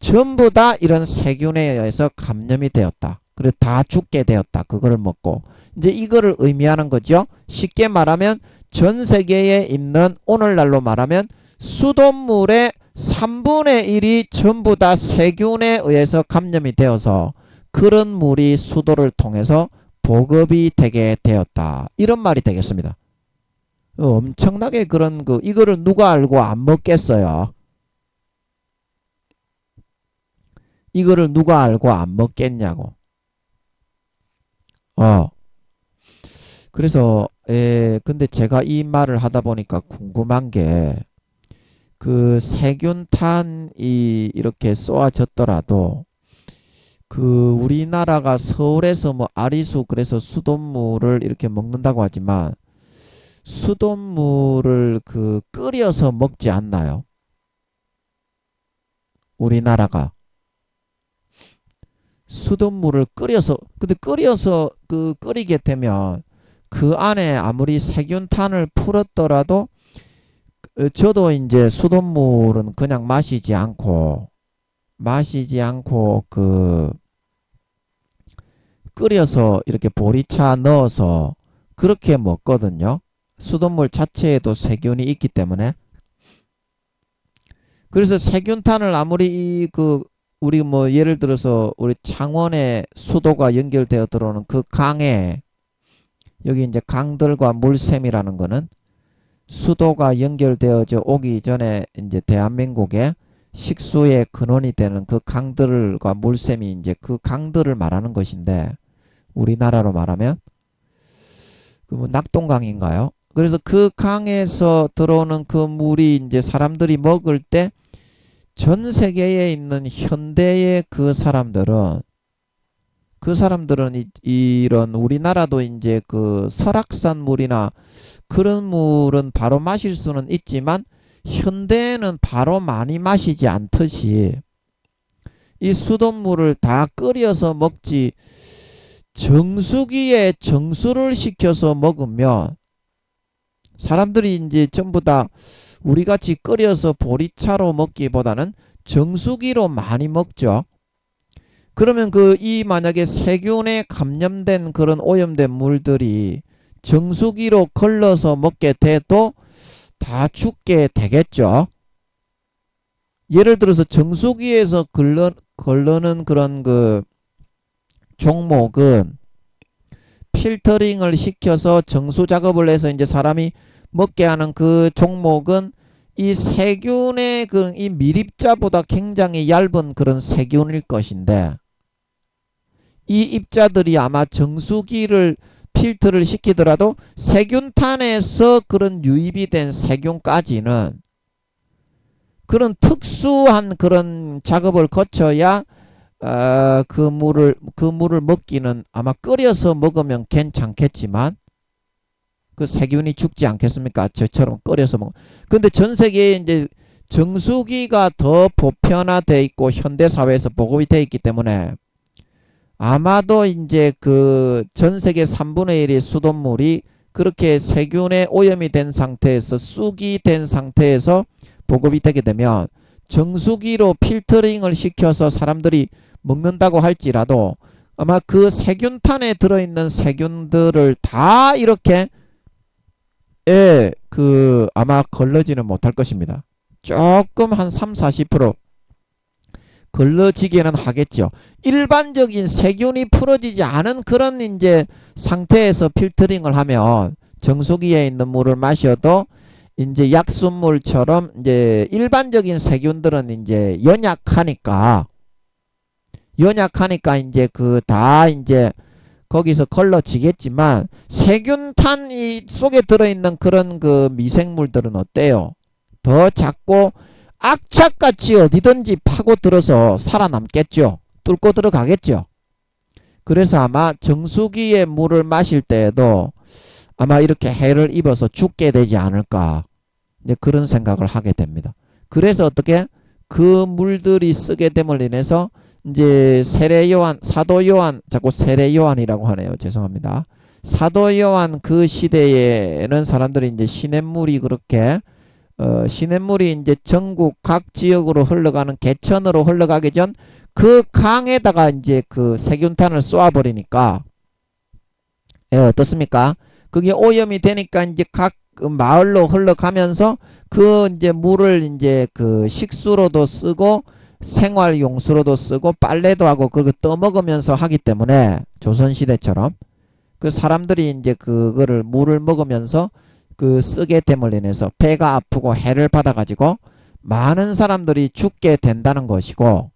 전부 다 이런 세균에 의해서 감염이 되었다. 그리고 다 죽게 되었다. 그거를 먹고. 이제 이거를 의미하는 거죠. 쉽게 말하면 전 세계에 있는 오늘날로 말하면 수돗물의 3분의 1이 전부 다 세균에 의해서 감염이 되어서 그런 물이 수도를 통해서 보급이 되게 되었다. 이런 말이 되겠습니다. 엄청나게 그런 이거를 누가 알고 안 먹겠어요? 이거를 누가 알고 안 먹겠냐고. 그래서 근데 제가 이 말을 하다 보니까 궁금한 게 그 세균탄이 이렇게 쏘아졌더라도 그 우리나라가 서울에서 뭐 아리수 그래서 수돗물을 이렇게 먹는다고 하지만 수돗물을 그 끓여서 먹지 않나요? 우리나라가 수돗물을 끓여서 근데 끓여서 끓이게 되면 그 안에 아무리 세균탄을 풀었더라도 저도 이제 수돗물은 그냥 마시지 않고 끓여서 이렇게 보리차 넣어서 그렇게 먹거든요. 수돗물 자체에도 세균이 있기 때문에. 그래서 세균탄을 아무리 우리 뭐 예를 들어서 우리 창원에 수도가 연결되어 들어오는 그 강에 여기 이제 강들과 물샘이라는 거는 수도가 연결되어져 오기 전에 이제 대한민국에 식수의 근원이 되는 그 강들과 물샘이 이제 그 강들을 말하는 것인데 우리나라로 말하면 그 뭐 낙동강인가요? 그래서 그 강에서 들어오는 그 물이 이제 사람들이 먹을 때 전 세계에 있는 현대의 그 사람들은 이런 우리나라도 이제 그 설악산 물이나 그런 물은 바로 마실 수는 있지만 현대에는 바로 많이 마시지 않듯이 이 수돗물을 다 끓여서 먹지 정수기에 정수를 시켜서 먹으면 사람들이 이제 전부 다 우리같이 끓여서 보리차로 먹기보다는 정수기로 많이 먹죠. 그러면 만약에 세균에 감염된 그런 오염된 물들이 정수기로 걸러서 먹게 돼도 다 죽게 되겠죠. 예를 들어서 정수기에서 걸르는 그런 종목은 필터링을 시켜서 정수 작업을 해서 이제 사람이 먹게 하는 그 종목은 이 세균의 이 밀입자보다 굉장히 얇은 그런 세균일 것인데 이 입자들이 아마 정수기를 필터를 시키더라도 세균탄에서 그런 유입이 된 세균까지는 그런 특수한 그런 작업을 거쳐야 그 물을 먹기는 아마 끓여서 먹으면 괜찮겠지만 그 세균이 죽지 않겠습니까? 저처럼 끓여서 먹. 근데 전 세계에 이제 정수기가 더 보편화돼 있고 현대 사회에서 보급이 돼 있기 때문에 아마도 이제 그 전 세계 3분의 1의 수돗물이 그렇게 세균에 오염이 된 상태에서 쑥이 된 상태에서 보급이 되게 되면 정수기로 필터링을 시켜서 사람들이 먹는다고 할지라도 아마 그 세균탄에 들어있는 세균들을 다 이렇게 아마 걸러지는 못할 것입니다. 조금 한 30-40% 걸러지기는 하겠죠. 일반적인 세균이 풀어지지 않은 그런 이제 상태에서 필터링을 하면 정수기에 있는 물을 마셔도 이제 약수물처럼 이제 일반적인 세균들은 이제 연약하니까 이제 다 이제 거기서 걸러지겠지만 세균탄 속에 들어있는 그런 미생물들은 어때요? 더 작고 악착같이 어디든지 파고 들어서 살아남겠죠. 뚫고 들어가겠죠. 그래서 아마 정수기의 물을 마실 때에도 아마 이렇게 해를 입어서 죽게 되지 않을까 이제 그런 생각을 하게 됩니다. 그래서 어떻게 그 물들이 쓰게 됨을 인해서 이제 세례 요한, 사도 요한, 자꾸 세례 요한이라고 하네요. 죄송합니다. 사도 요한 그 시대에는 사람들이 이제 시냇물이 그렇게 시냇물이 이제 전국 각 지역으로 흘러가는 개천으로 흘러가기 전 그 강에다가 이제 그 세균탄을 쏘아버리니까 어떻습니까? 그게 오염이 되니까 이제 각 마을로 흘러가면서 그 이제 물을 이제 그 식수로도 쓰고 생활용수로도 쓰고 빨래도 하고 그렇게 떠먹으면서 하기 때문에 조선시대처럼 그 사람들이 이제 그거를 물을 먹으면서 그 쓰게 됨을 인해서 배가 아프고 해를 받아가지고 많은 사람들이 죽게 된다는 것이고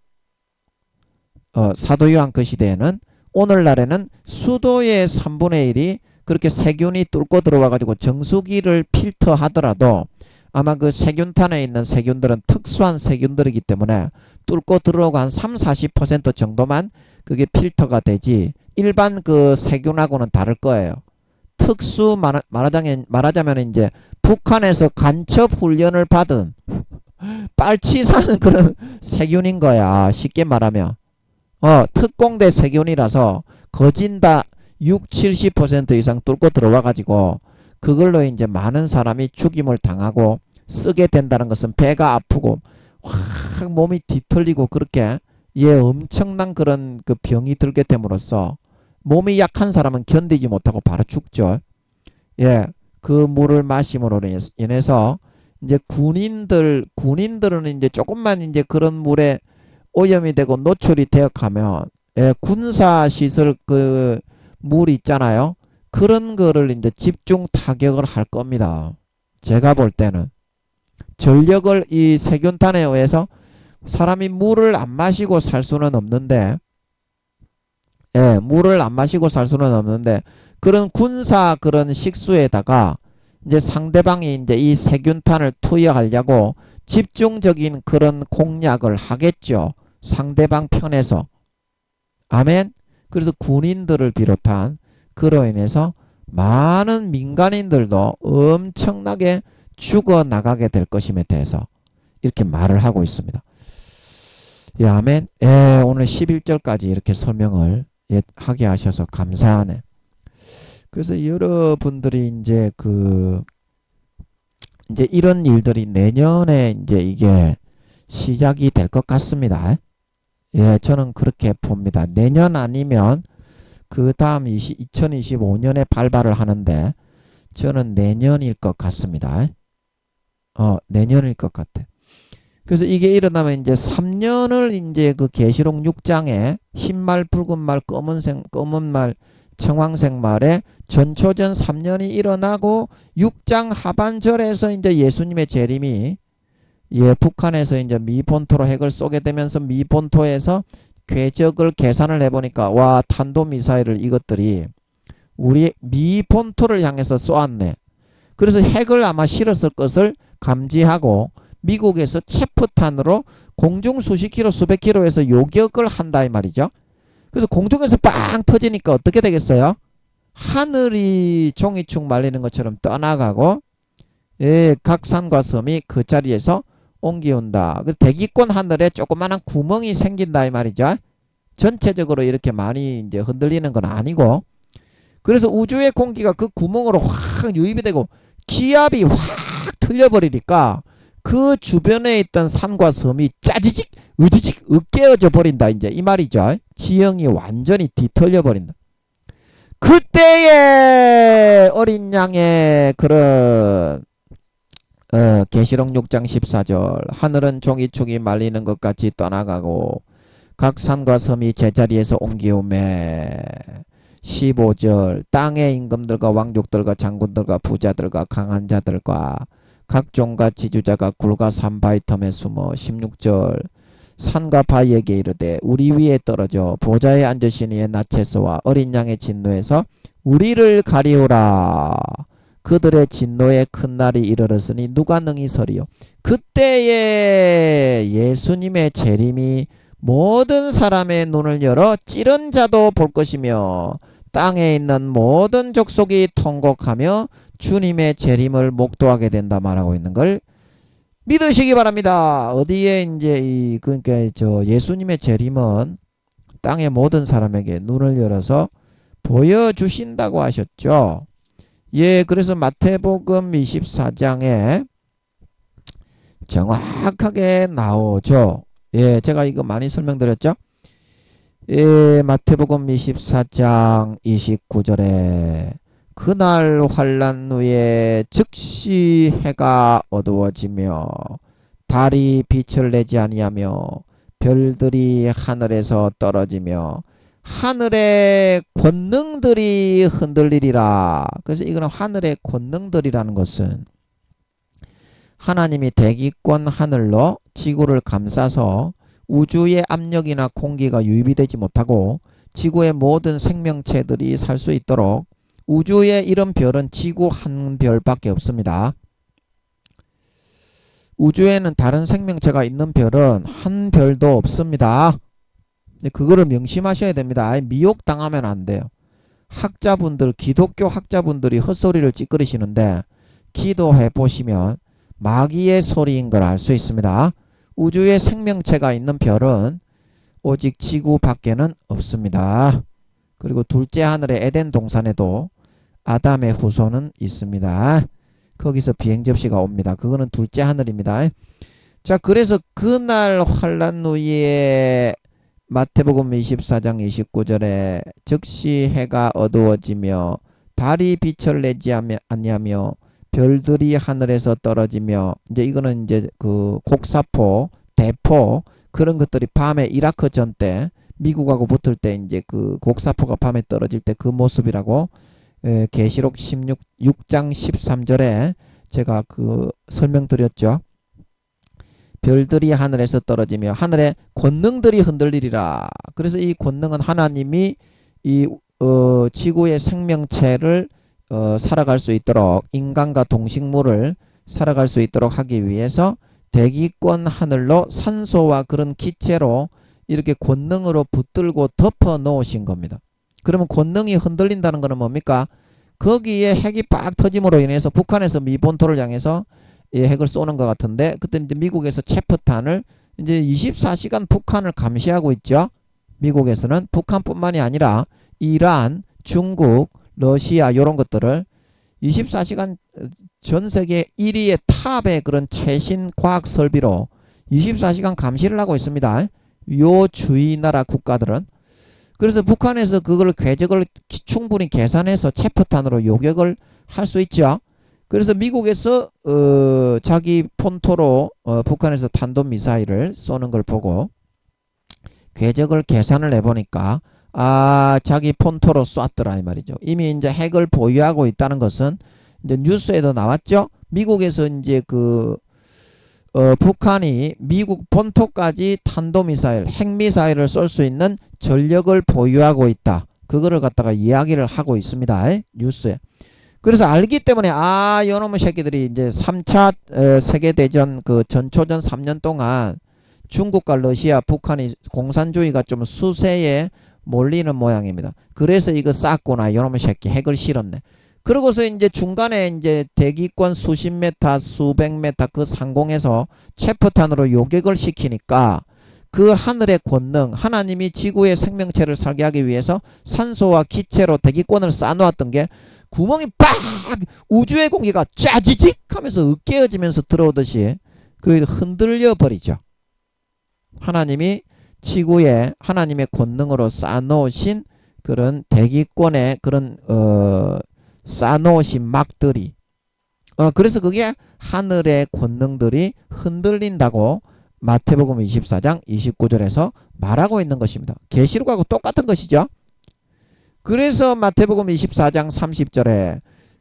사도 요한 그 시대에는 오늘날에는 수도의 3분의 1이 그렇게 세균이 뚫고 들어와가지고 정수기를 필터하더라도 아마 그 세균탄에 있는 세균들은 특수한 세균들이기 때문에 뚫고 들어오고 한 30-40% 정도만 그게 필터가 되지 일반 그 세균하고는 다를 거예요. 특수 말하자면 이제 북한에서 간첩 훈련을 받은 빨치 사는 그런 세균인 거야. 쉽게 말하면. 특공대 세균이라서 거진다 60-70% 이상 뚫고 들어와 가지고 그걸로 이제 많은 사람이 죽임을 당하고 쓰게 된다는 것은 배가 아프고 확 몸이 뒤틀리고 그렇게 엄청난 그런 그 병이 들게 됨으로써 몸이 약한 사람은 견디지 못하고 바로 죽죠. 그 물을 마심으로 인해서 이제 군인들은 이제 조금만 이제 그런 물에 오염이 되고 노출이 되어 가면 군사 시설 그 물 있잖아요. 그런 거를 이제 집중 타격을 할 겁니다. 제가 볼 때는 전력을 이 세균탄에 의해서 사람이 물을 안 마시고 살 수는 없는데 물을 안 마시고 살 수는 없는데 그런 군사 그런 식수에다가 이제 상대방이 이제 이 세균탄을 투여하려고 집중적인 그런 공략을 하겠죠. 상대방 편에서. 아멘. 그래서 군인들을 비롯한 그로 인해서 많은 민간인들도 엄청나게 죽어나가게 될 것임에 대해서 이렇게 말을 하고 있습니다. 아멘. 오늘 11절까지 이렇게 설명을 하게 하셔서 감사하네. 그래서 여러분들이 이제 이제 이런 일들이 내년에 이제 이게 시작이 될 것 같습니다. 저는 그렇게 봅니다. 내년 아니면 그 다음 2025년에 발발을 하는데 저는 내년일 것 같습니다. 내년일 것 같아. 그래서 이게 일어나면 이제 3년을 이제 그 계시록 6장에 흰말, 붉은 말, 검은 말, 청황색 말에 전초전 3년이 일어나고 6장 하반절에서 이제 예수님의 재림이 북한에서 이제 미본토로 핵을 쏘게 되면서 미본토에서 궤적을 계산을 해보니까 와 탄도미사일을 이것들이 우리 미본토를 향해서 쏘았네. 그래서 핵을 아마 실었을 것을 감지하고 미국에서 체포탄으로 공중 수십 킬로 수백 킬로에서 요격을 한다 이 말이죠. 그래서 공중에서 빵 터지니까 어떻게 되겠어요? 하늘이 종이축 말리는 것처럼 떠나가고 각 산과 섬이 그 자리에서 옮겨온다. 대기권 하늘에 조그마한 구멍이 생긴다 이 말이죠. 전체적으로 이렇게 많이 이제 흔들리는 건 아니고 그래서 우주의 공기가 그 구멍으로 확 유입이 되고 기압이 확 틀려버리니까 그 주변에 있던 산과 섬이 짜지직 으지직 으깨어져 버린다 이제 이 말이죠. 지형이 완전히 뒤틀려 버린다. 그때에 어린 양의 그런 계시록 6장 14절 하늘은 종이축이 말리는 것 같이 떠나가고 각 산과 섬이 제자리에서 옮기오매 15절 땅의 임금들과 왕족들과 장군들과 부자들과 강한 자들과 각종과 지주자가 굴과 산 바위 틈에 숨어 16절 산과 바위에게 이르되 우리 위에 떨어져 보좌에 앉으신 이의 낯에서와 어린 양의 진노에서 우리를 가리우라. 그들의 진노의 큰 날이 이르렀으니 누가 능히 서리요. 그때에 예수님의 재림이 모든 사람의 눈을 열어 찌른 자도 볼 것이며 땅에 있는 모든 족속이 통곡하며 주님의 재림을 목도하게 된다 말하고 있는 걸 믿으시기 바랍니다. 어디에 이제 그러니까 저 예수님의 재림은 땅의 모든 사람에게 눈을 열어서 보여주신다고 하셨죠. 예, 그래서 마태복음 24장에 정확하게 나오죠. 예, 제가 이거 많이 설명드렸죠. 예, 마태복음 24장 29절에 그날 환란 후에 즉시 해가 어두워지며 달이 빛을 내지 아니하며 별들이 하늘에서 떨어지며 하늘의 권능들이 흔들리리라. 그래서 이거는 하늘의 권능들이라는 것은 하나님이 대기권 하늘로 지구를 감싸서 우주의 압력이나 공기가 유입이 되지 못하고 지구의 모든 생명체들이 살 수 있도록 우주의 이런 별은 지구 한 별밖에 없습니다. 우주에는 다른 생명체가 있는 별은 한 별도 없습니다. 그거를 명심하셔야 됩니다. 미혹당하면 안 돼요. 학자분들, 기독교 학자분들이 헛소리를 찌끄리시는데 기도해 보시면 마귀의 소리인 걸 알 수 있습니다. 우주에 생명체가 있는 별은 오직 지구 밖에는 없습니다. 그리고 둘째 하늘의 에덴 동산에도 아담의 후손은 있습니다. 거기서 비행 접시가 옵니다. 그거는 둘째 하늘입니다. 자, 그래서 그날 환란 후에 마태복음 24장 29절에 즉시 해가 어두워지며 달이 빛을 내지 아니하며 별들이 하늘에서 떨어지며 이제 이거는 이제 그 곡사포, 대포 그런 것들이 밤에 이라크 전 때 미국하고 붙을 때 이제 그 곡사포가 밤에 떨어질 때 그 모습이라고 계시록 6장 13절에 제가 그 설명드렸죠. 별들이 하늘에서 떨어지며 하늘의 권능들이 흔들리리라. 그래서 이 권능은 하나님이 이 지구의 생명체를 살아갈 수 있도록 인간과 동식물을 살아갈 수 있도록 하기 위해서 대기권 하늘로 산소와 그런 기체로 이렇게 권능으로 붙들고 덮어 놓으신 겁니다. 그러면 권능이 흔들린다는 것은 뭡니까? 거기에 핵이 빡 터짐으로 인해서 북한에서 미 본토를 향해서 핵을 쏘는 것 같은데 그때 이제 미국에서 체포탄을 이제 24시간 북한을 감시하고 있죠. 미국에서는 북한뿐만이 아니라 이란, 중국, 러시아 이런 것들을 24시간 전 세계 1위의 탑의 그런 최신 과학 설비로 24시간 감시를 하고 있습니다. 요 주위 나라 국가들은. 그래서 북한에서 그걸 궤적을 충분히 계산해서 체포탄으로 요격을 할 수 있죠. 그래서 미국에서 자기 본토로 북한에서 탄도미사일을 쏘는 걸 보고 궤적을 계산을 해보니까 자기 본토로 쐈더라 이 말이죠. 이미 이제 핵을 보유하고 있다는 것은 이제 뉴스에도 나왔죠. 미국에서 이제 북한이 미국 본토까지 탄도미사일, 핵미사일을 쏠 수 있는 전력을 보유하고 있다. 그거를 갖다가 이야기를 하고 있습니다. 뉴스에. 그래서 알기 때문에 요놈의 새끼들이 이제 3차 세계대전 그 전초전 3년 동안 중국과 러시아, 북한이 공산주의가 좀 수세에 몰리는 모양입니다. 그래서 이거 쌌구나. 요놈의 새끼 핵을 실었네. 그러고서 이제 중간에 이제 대기권 수십 메타, 수백 메타 그 상공에서 체포탄으로 요격을 시키니까 그 하늘의 권능, 하나님이 지구의 생명체를 살게 하기 위해서 산소와 기체로 대기권을 쌓아놓았던 게 구멍이 빡! 우주의 공기가 짜지직 하면서 으깨어지면서 들어오듯이 그 흔들려 버리죠. 하나님이 지구에 하나님의 권능으로 쌓아놓으신 그런 대기권의 그런 쌓아놓으신 막들이 그래서 그게 하늘의 권능들이 흔들린다고 마태복음 24장 29절에서 말하고 있는 것입니다. 계시록하고 똑같은 것이죠. 그래서 마태복음 24장 30절에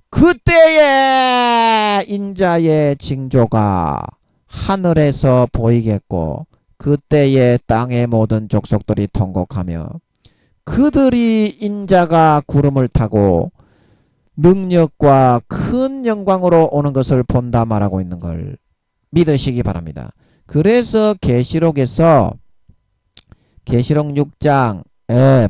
그때에 인자의 징조가 하늘에서 보이겠고 그때에 땅의 모든 족속들이 통곡하며 그들이 인자가 구름을 타고 능력과 큰 영광으로 오는 것을 본다 말하고 있는 걸 믿으시기 바랍니다. 그래서 계시록에서 계시록 6장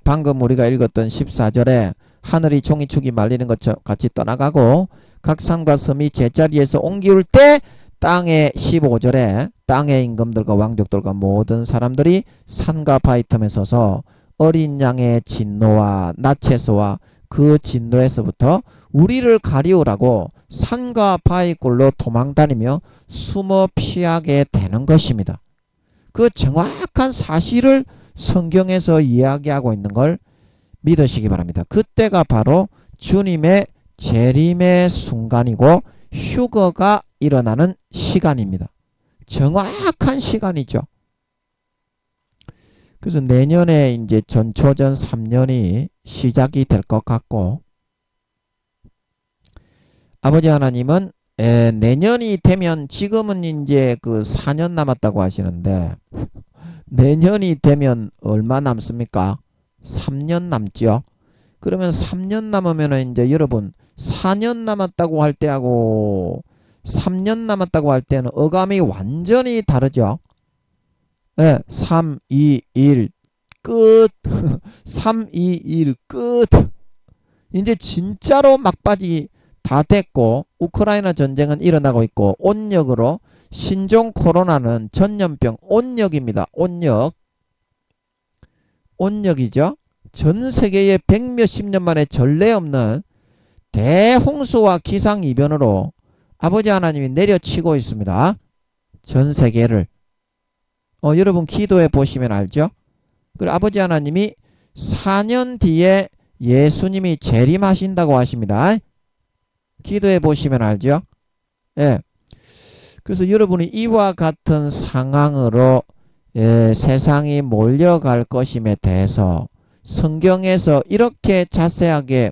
방금 우리가 읽었던 14절에 하늘이 종이축이 말리는 것처럼 같이 떠나가고 각 산과 섬이 제자리에서 옮기울 때 땅의 15절에 땅의 임금들과 왕족들과 모든 사람들이 산과 바위 틈에 서서 어린 양의 진노와 낯에서와 그 진노에서부터 우리를 가리우라고 산과 바위골로 도망다니며 숨어 피하게 되는 것입니다. 그 정확한 사실을 성경에서 이야기하고 있는 걸 믿으시기 바랍니다. 그때가 바로 주님의 재림의 순간이고 휴거가 일어나는 시간입니다. 정확한 시간이죠. 그래서 내년에 이제 전초전 3년이 시작이 될 것 같고, 아버지 하나님은 내년이 되면, 지금은 이제 그 4년 남았다고 하시는데 내년이 되면 얼마 남습니까? 3년 남죠. 그러면 3년 남으면 이제 여러분 4년 남았다고 할 때하고 3년 남았다고 할 때는 어감이 완전히 다르죠. 3, 2, 1 끝. 3, 2, 1 끝. 이제 진짜로 막바지 다 됐고, 우크라이나 전쟁은 일어나고 있고, 온역으로 신종 코로나는 전염병 온역입니다. 온역이죠. 전 세계에 100몇십 년 만에 전례 없는 대홍수와 기상이변으로 아버지 하나님이 내려치고 있습니다. 전 세계를. 여러분 기도해 보시면 알죠. 그리고 아버지 하나님이 4년 뒤에 예수님이 재림하신다고 하십니다. 기도해 보시면 알죠. 예. 그래서 여러분이 이와 같은 상황으로 세상이 몰려갈 것임에 대해서 성경에서 이렇게 자세하게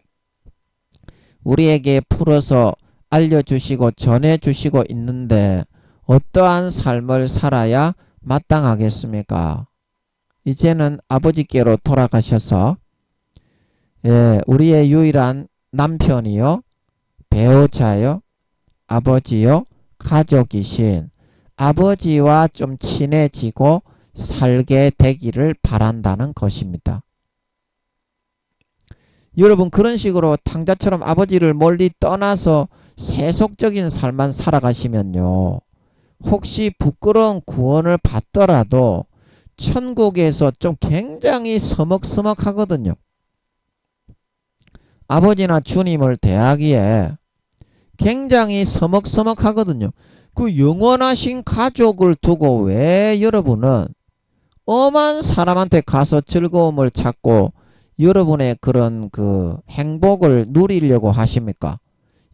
우리에게 풀어서 알려주시고 전해주시고 있는데 어떠한 삶을 살아야 마땅하겠습니까? 이제는 아버지께로 돌아가셔서 우리의 유일한 남편이요, 배우자요, 아버지요, 가족이신 아버지와 좀 친해지고 살게 되기를 바란다는 것입니다. 여러분 그런 식으로 탕자처럼 아버지를 멀리 떠나서 세속적인 삶만 살아가시면요, 혹시 부끄러운 구원을 받더라도 천국에서 좀 굉장히 서먹서먹하거든요. 아버지나 주님을 대하기에 굉장히 서먹서먹하거든요. 그 영원하신 가족을 두고 왜 여러분은 엄한 사람한테 가서 즐거움을 찾고 여러분의 그런 그 행복을 누리려고 하십니까?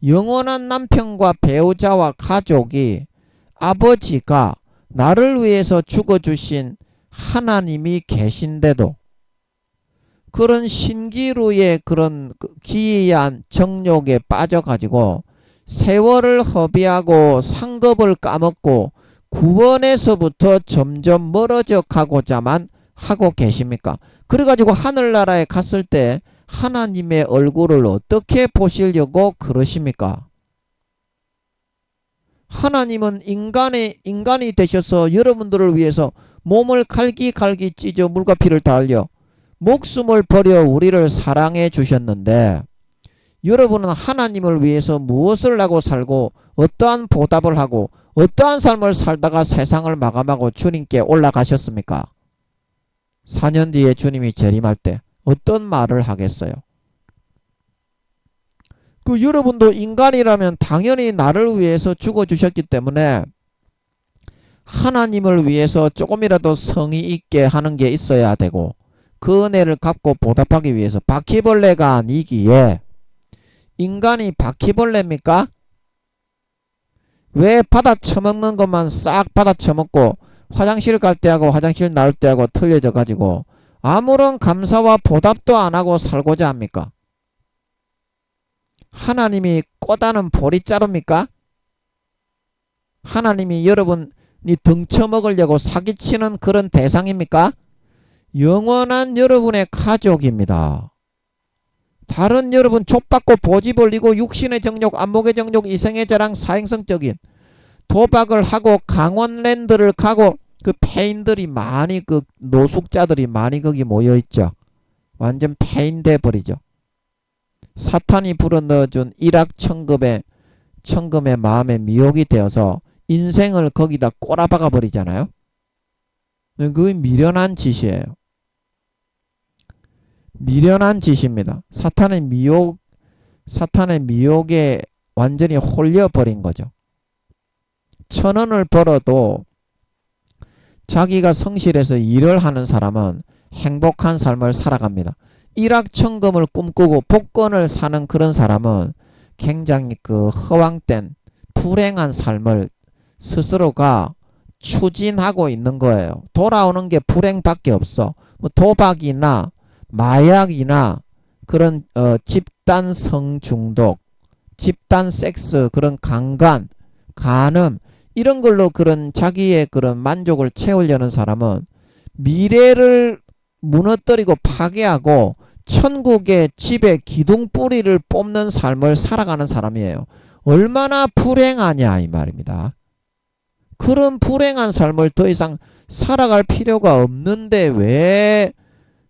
영원한 남편과 배우자와 가족이 아버지가 나를 위해서 죽어주신 하나님이 계신데도 그런 신기루의 그런 기이한 정욕에 빠져가지고 세월을 허비하고 상급을 까먹고 구원에서부터 점점 멀어져 가고자만 하고 계십니까? 그래가지고 하늘나라에 갔을 때 하나님의 얼굴을 어떻게 보시려고 그러십니까? 하나님은 인간이 되셔서 여러분들을 위해서 몸을 갈기갈기 찢어 물과 피를 다 흘려 목숨을 버려 우리를 사랑해 주셨는데, 여러분은 하나님을 위해서 무엇을 하고 살고 어떠한 보답을 하고 어떠한 삶을 살다가 세상을 마감하고 주님께 올라가셨습니까? 4년 뒤에 주님이 재림할 때 어떤 말을 하겠어요? 그 여러분도 인간이라면 당연히 나를 위해서 죽어주셨기 때문에 하나님을 위해서 조금이라도 성의 있게 하는 게 있어야 되고, 그 은혜를 갚고 보답하기 위해서 바퀴벌레가 아니기에, 인간이 바퀴벌레입니까? 왜 받아 처먹는 것만 싹 받아 처먹고 화장실 갈 때하고 화장실 나올 때하고 틀려져 가지고 아무런 감사와 보답도 안 하고 살고자 합니까? 하나님이 꼬다는 보리자루입니까? 하나님이 여러분이 등쳐먹으려고 사기치는 그런 대상입니까? 영원한 여러분의 가족입니다. 다른 여러분 족받고 보지 벌리고 육신의 정욕, 안목의 정욕, 이생의 자랑, 사행성적인 도박을 하고 강원랜드를 가고 그 폐인들이 많이, 그 노숙자들이 많이 거기 모여있죠. 완전 폐인돼 버리죠. 사탄이 불어넣어준 일확천금의 마음에 미혹이 되어서 인생을 거기다 꼬라박아 버리잖아요. 그게 미련한 짓이에요. 미련한 짓입니다. 사탄의 미혹에 완전히 홀려버린 거죠. 1,000원을 벌어도 자기가 성실해서 일을 하는 사람은 행복한 삶을 살아갑니다. 일확천금을 꿈꾸고 복권을 사는 그런 사람은 굉장히 그 허황된 불행한 삶을 스스로가 추진하고 있는 거예요. 돌아오는 게 불행밖에 없어. 뭐 도박이나 마약이나 그런 집단 성중독, 집단 섹스, 그런 강간, 간음 이런 걸로 그런 자기의 그런 만족을 채우려는 사람은 미래를 무너뜨리고 파괴하고 천국의 집에 기둥뿌리를 뽑는 삶을 살아가는 사람이에요. 얼마나 불행하냐 이 말입니다. 그런 불행한 삶을 더 이상 살아갈 필요가 없는데 왜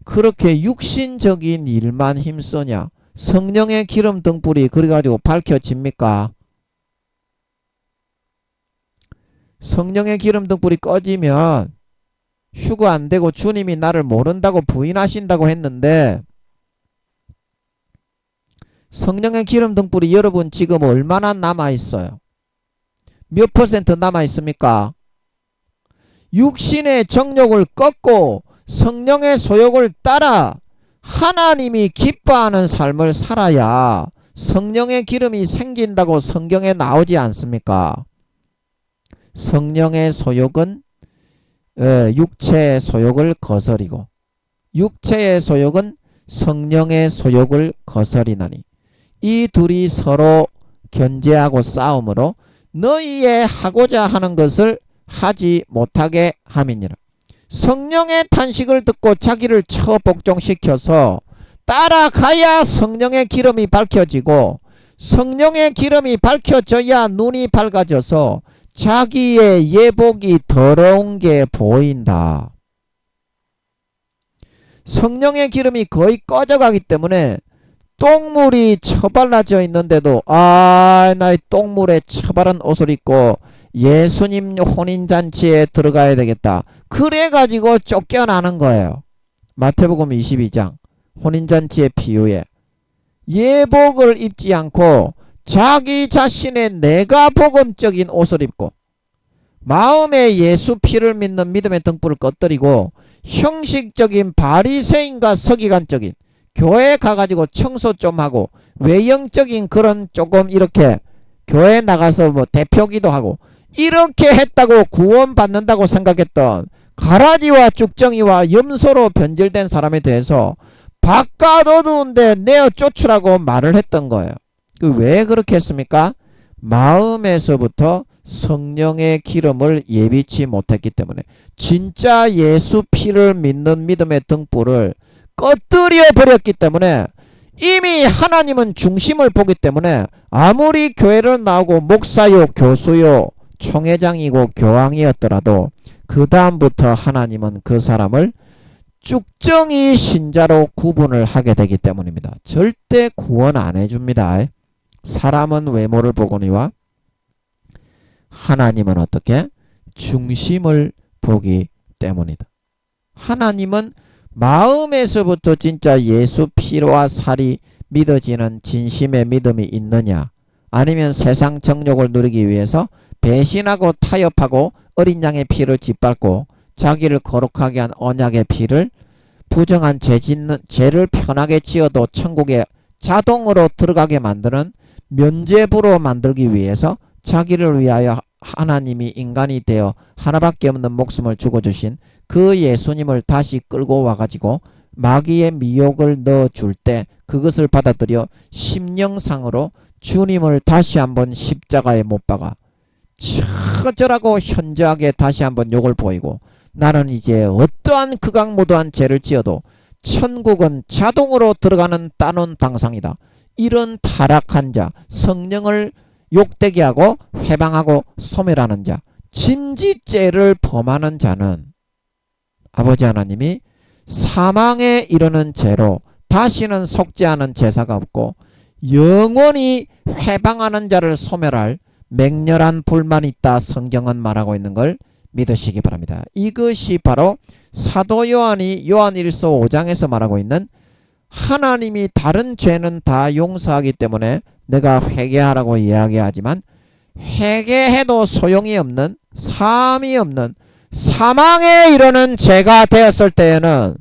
그렇게 육신적인 일만 힘쓰냐. 성령의 기름 등불이 그래가지고 밝혀집니까? 성령의 기름 등불이 꺼지면 휴가 안 되고 주님이 나를 모른다고 부인하신다고 했는데 성령의 기름 등불이 여러분 지금 얼마나 남아있어요? 몇 퍼센트 남아있습니까? 육신의 정욕을 꺾고 성령의 소욕을 따라 하나님이 기뻐하는 삶을 살아야 성령의 기름이 생긴다고 성경에 나오지 않습니까? 성령의 소욕은 육체의 소욕을 거스리고 육체의 소욕은 성령의 소욕을 거스리나니 이 둘이 서로 견제하고 싸움으로 너희의 하고자 하는 것을 하지 못하게 함이니라. 성령의 탄식을 듣고 자기를 처복종시켜서 따라가야 성령의 기름이 밝혀지고 성령의 기름이 밝혀져야 눈이 밝아져서 자기의 예복이 더러운 게 보인다. 성령의 기름이 거의 꺼져가기 때문에 똥물이 처발라져 있는데도 나 똥물에 처바른 옷을 입고 예수님 혼인잔치에 들어가야 되겠다. 그래가지고 쫓겨나는 거예요. 마태복음 22장 혼인잔치의 비유에 예복을 입지 않고 자기 자신의 내가 복음적인 옷을 입고 마음에 예수 피를 믿는 믿음의 등불을 꺼뜨리고 형식적인 바리새인과 서기관적인 교회 가가지고 청소 좀 하고 외형적인 그런 조금 이렇게 교회 나가서 뭐 대표기도 하고 이렇게 했다고 구원받는다고 생각했던 가라지와 쭉정이와 염소로 변질된 사람에 대해서 바깥 어두운데 내어 쫓으라고 말을 했던 거예요. 왜 그렇게 했습니까? 마음에서부터 성령의 기름을 예비치 못했기 때문에 진짜 예수 피를 믿는 믿음의 등불을 꺼뜨려 버렸기 때문에 이미 하나님은 중심을 보기 때문에 아무리 교회를 나오고 목사요 교수요 총회장이고 교황이었더라도 그 다음부터 하나님은 그 사람을 쭉정이 신자로 구분을 하게 되기 때문입니다. 절대 구원 안 해줍니다. 사람은 외모를 보거니와 하나님은 어떻게? 중심을 보기 때문이다. 하나님은 마음에서부터 진짜 예수 피와 살이 믿어지는 진심의 믿음이 있느냐, 아니면 세상 정욕을 누리기 위해서 배신하고 타협하고 어린 양의 피를 짓밟고 자기를 거룩하게 한 언약의 피를 부정한 죄를 편하게 지어도 천국에 자동으로 들어가게 만드는 면죄부로 만들기 위해서 자기를 위하여 하나님이 인간이 되어 하나밖에 없는 목숨을 죽어주신 그 예수님을 다시 끌고 와가지고 마귀의 미혹을 넣어줄 때 그것을 받아들여 심령상으로 주님을 다시 한번 십자가에 못 박아 처절하고 현저하게 다시 한번 욕을 보이고 나는 이제 어떠한 극악무도한 죄를 지어도 천국은 자동으로 들어가는 따놓은 당상이다. 이런 타락한 자, 성령을 욕되게 하고 회방하고 소멸하는 자, 짐짓죄를 범하는 자는 아버지 하나님이 사망에 이르는 죄로 다시는 속지 않은 제사가 없고 영원히 회방하는 자를 소멸할 맹렬한 불만이 있다 성경은 말하고 있는 걸 믿으시기 바랍니다. 이것이 바로 사도 요한이 요한 1서 5장에서 말하고 있는 하나님이 다른 죄는 다 용서하기 때문에 내가 회개하라고 이야기하지만 회개해도 소용이 없는 사함이 없는 사망에 이르는 죄가 되었을 때에는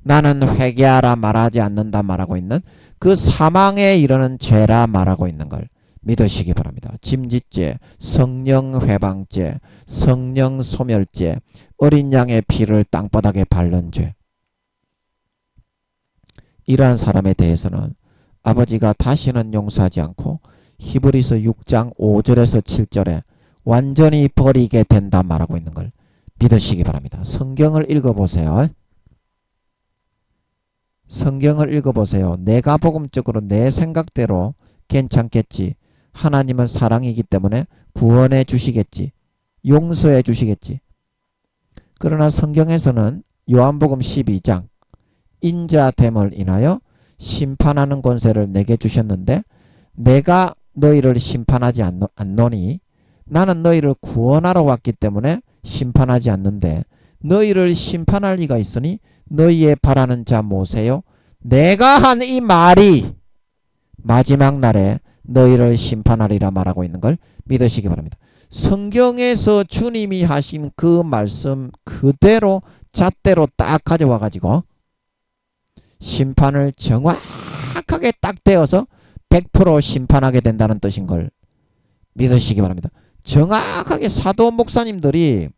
나는 회개하라 말하지 않는다 말하고 있는 그 사망에 이르는 죄라 말하고 있는 걸 믿으시기 바랍니다. 짐짓죄, 성령 회방죄, 성령 소멸죄, 어린 양의 피를 땅바닥에 바른 죄. 이러한 사람에 대해서는 아버지가 다시는 용서하지 않고 히브리서 6장 5절에서 7절에 완전히 버리게 된다 말하고 있는 걸 믿으시기 바랍니다. 성경을 읽어보세요. 성경을 읽어보세요. 내가 복음적으로 내 생각대로 괜찮겠지. 하나님은 사랑이기 때문에 구원해 주시겠지. 용서해 주시겠지. 그러나 성경에서는 요한복음 12장 인자됨을 인하여 심판하는 권세를 내게 주셨는데 내가 너희를 심판하지 않노니 나는 너희를 구원하러 왔기 때문에 심판하지 않는데 너희를 심판할 리가 있으니 너희의 바라는 자 모세요. 내가 한 이 말이 마지막 날에 너희를 심판하리라 말하고 있는 걸 믿으시기 바랍니다. 성경에서 주님이 하신 그 말씀 그대로 잣대로 딱 가져와 가지고 심판을 정확하게 딱 떼어서 100% 심판하게 된다는 뜻인 걸 믿으시기 바랍니다. 정확하게 사도 목사님들이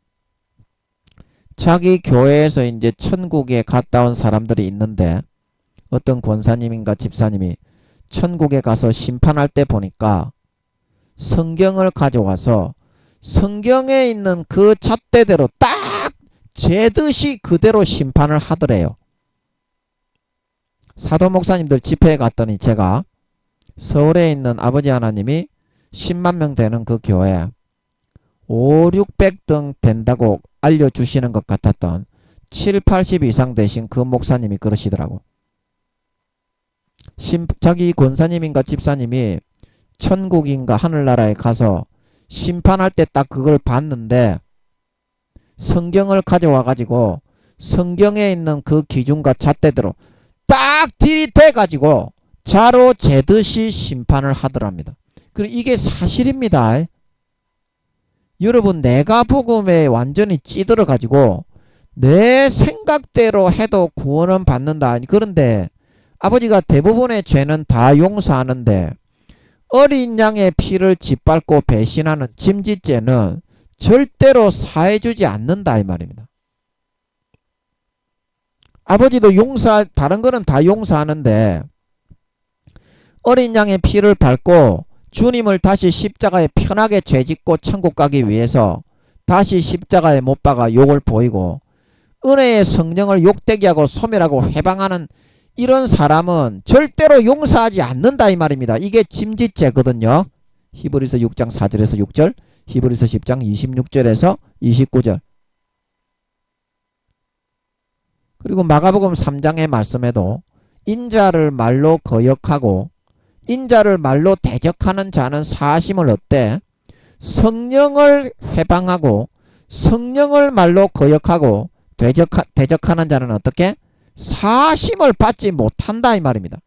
자기 교회에서 이제 천국에 갔다 온 사람들이 있는데 어떤 권사님인가 집사님이 천국에 가서 심판할 때 보니까 성경을 가져와서 성경에 있는 그 잣대대로 딱 제듯이 그대로 심판을 하더래요. 사도 목사님들 집회에 갔더니 제가 서울에 있는 아버지 하나님이 10만 명 되는 그 교회 5, 600등 된다고 알려주시는 것 같았던 7, 80 이상 되신 그 목사님이 그러시더라고. 자기 권사님인가 집사님이 천국인가 하늘나라에 가서 심판할 때 딱 그걸 봤는데 성경을 가져와 가지고 성경에 있는 그 기준과 잣대대로 딱 들이대 가지고 자로 재듯이 심판을 하더랍니다. 그리고 이게 사실입니다. 여러분 내가 복음에 완전히 찌들어 가지고 내 생각대로 해도 구원은 받는다. 그런데 아버지가 대부분의 죄는 다 용서하는데 어린 양의 피를 짓밟고 배신하는 짐짓죄는 절대로 사해주지 않는다 이 말입니다. 아버지도 다른 거는 다 용서하는데 어린 양의 피를 밟고 주님을 다시 십자가에 편하게 죄짓고 천국 가기 위해서 다시 십자가에 못 박아 욕을 보이고 은혜의 성령을 욕되게 하고 소멸하고 해방하는 이런 사람은 절대로 용서하지 않는다 이 말입니다. 이게 짐짓죄거든요. 히브리서 6장 4절에서 6절, 히브리서 10장 26절에서 29절. 그리고 마가복음 3장의 말씀에도 인자를 말로 거역하고 인자를 말로 대적하는 자는 사심을 얻되 성령을 회방하고 성령을 말로 거역하고 대적하는 자는 어떻게? 사심을 받지 못한다 이 말입니다.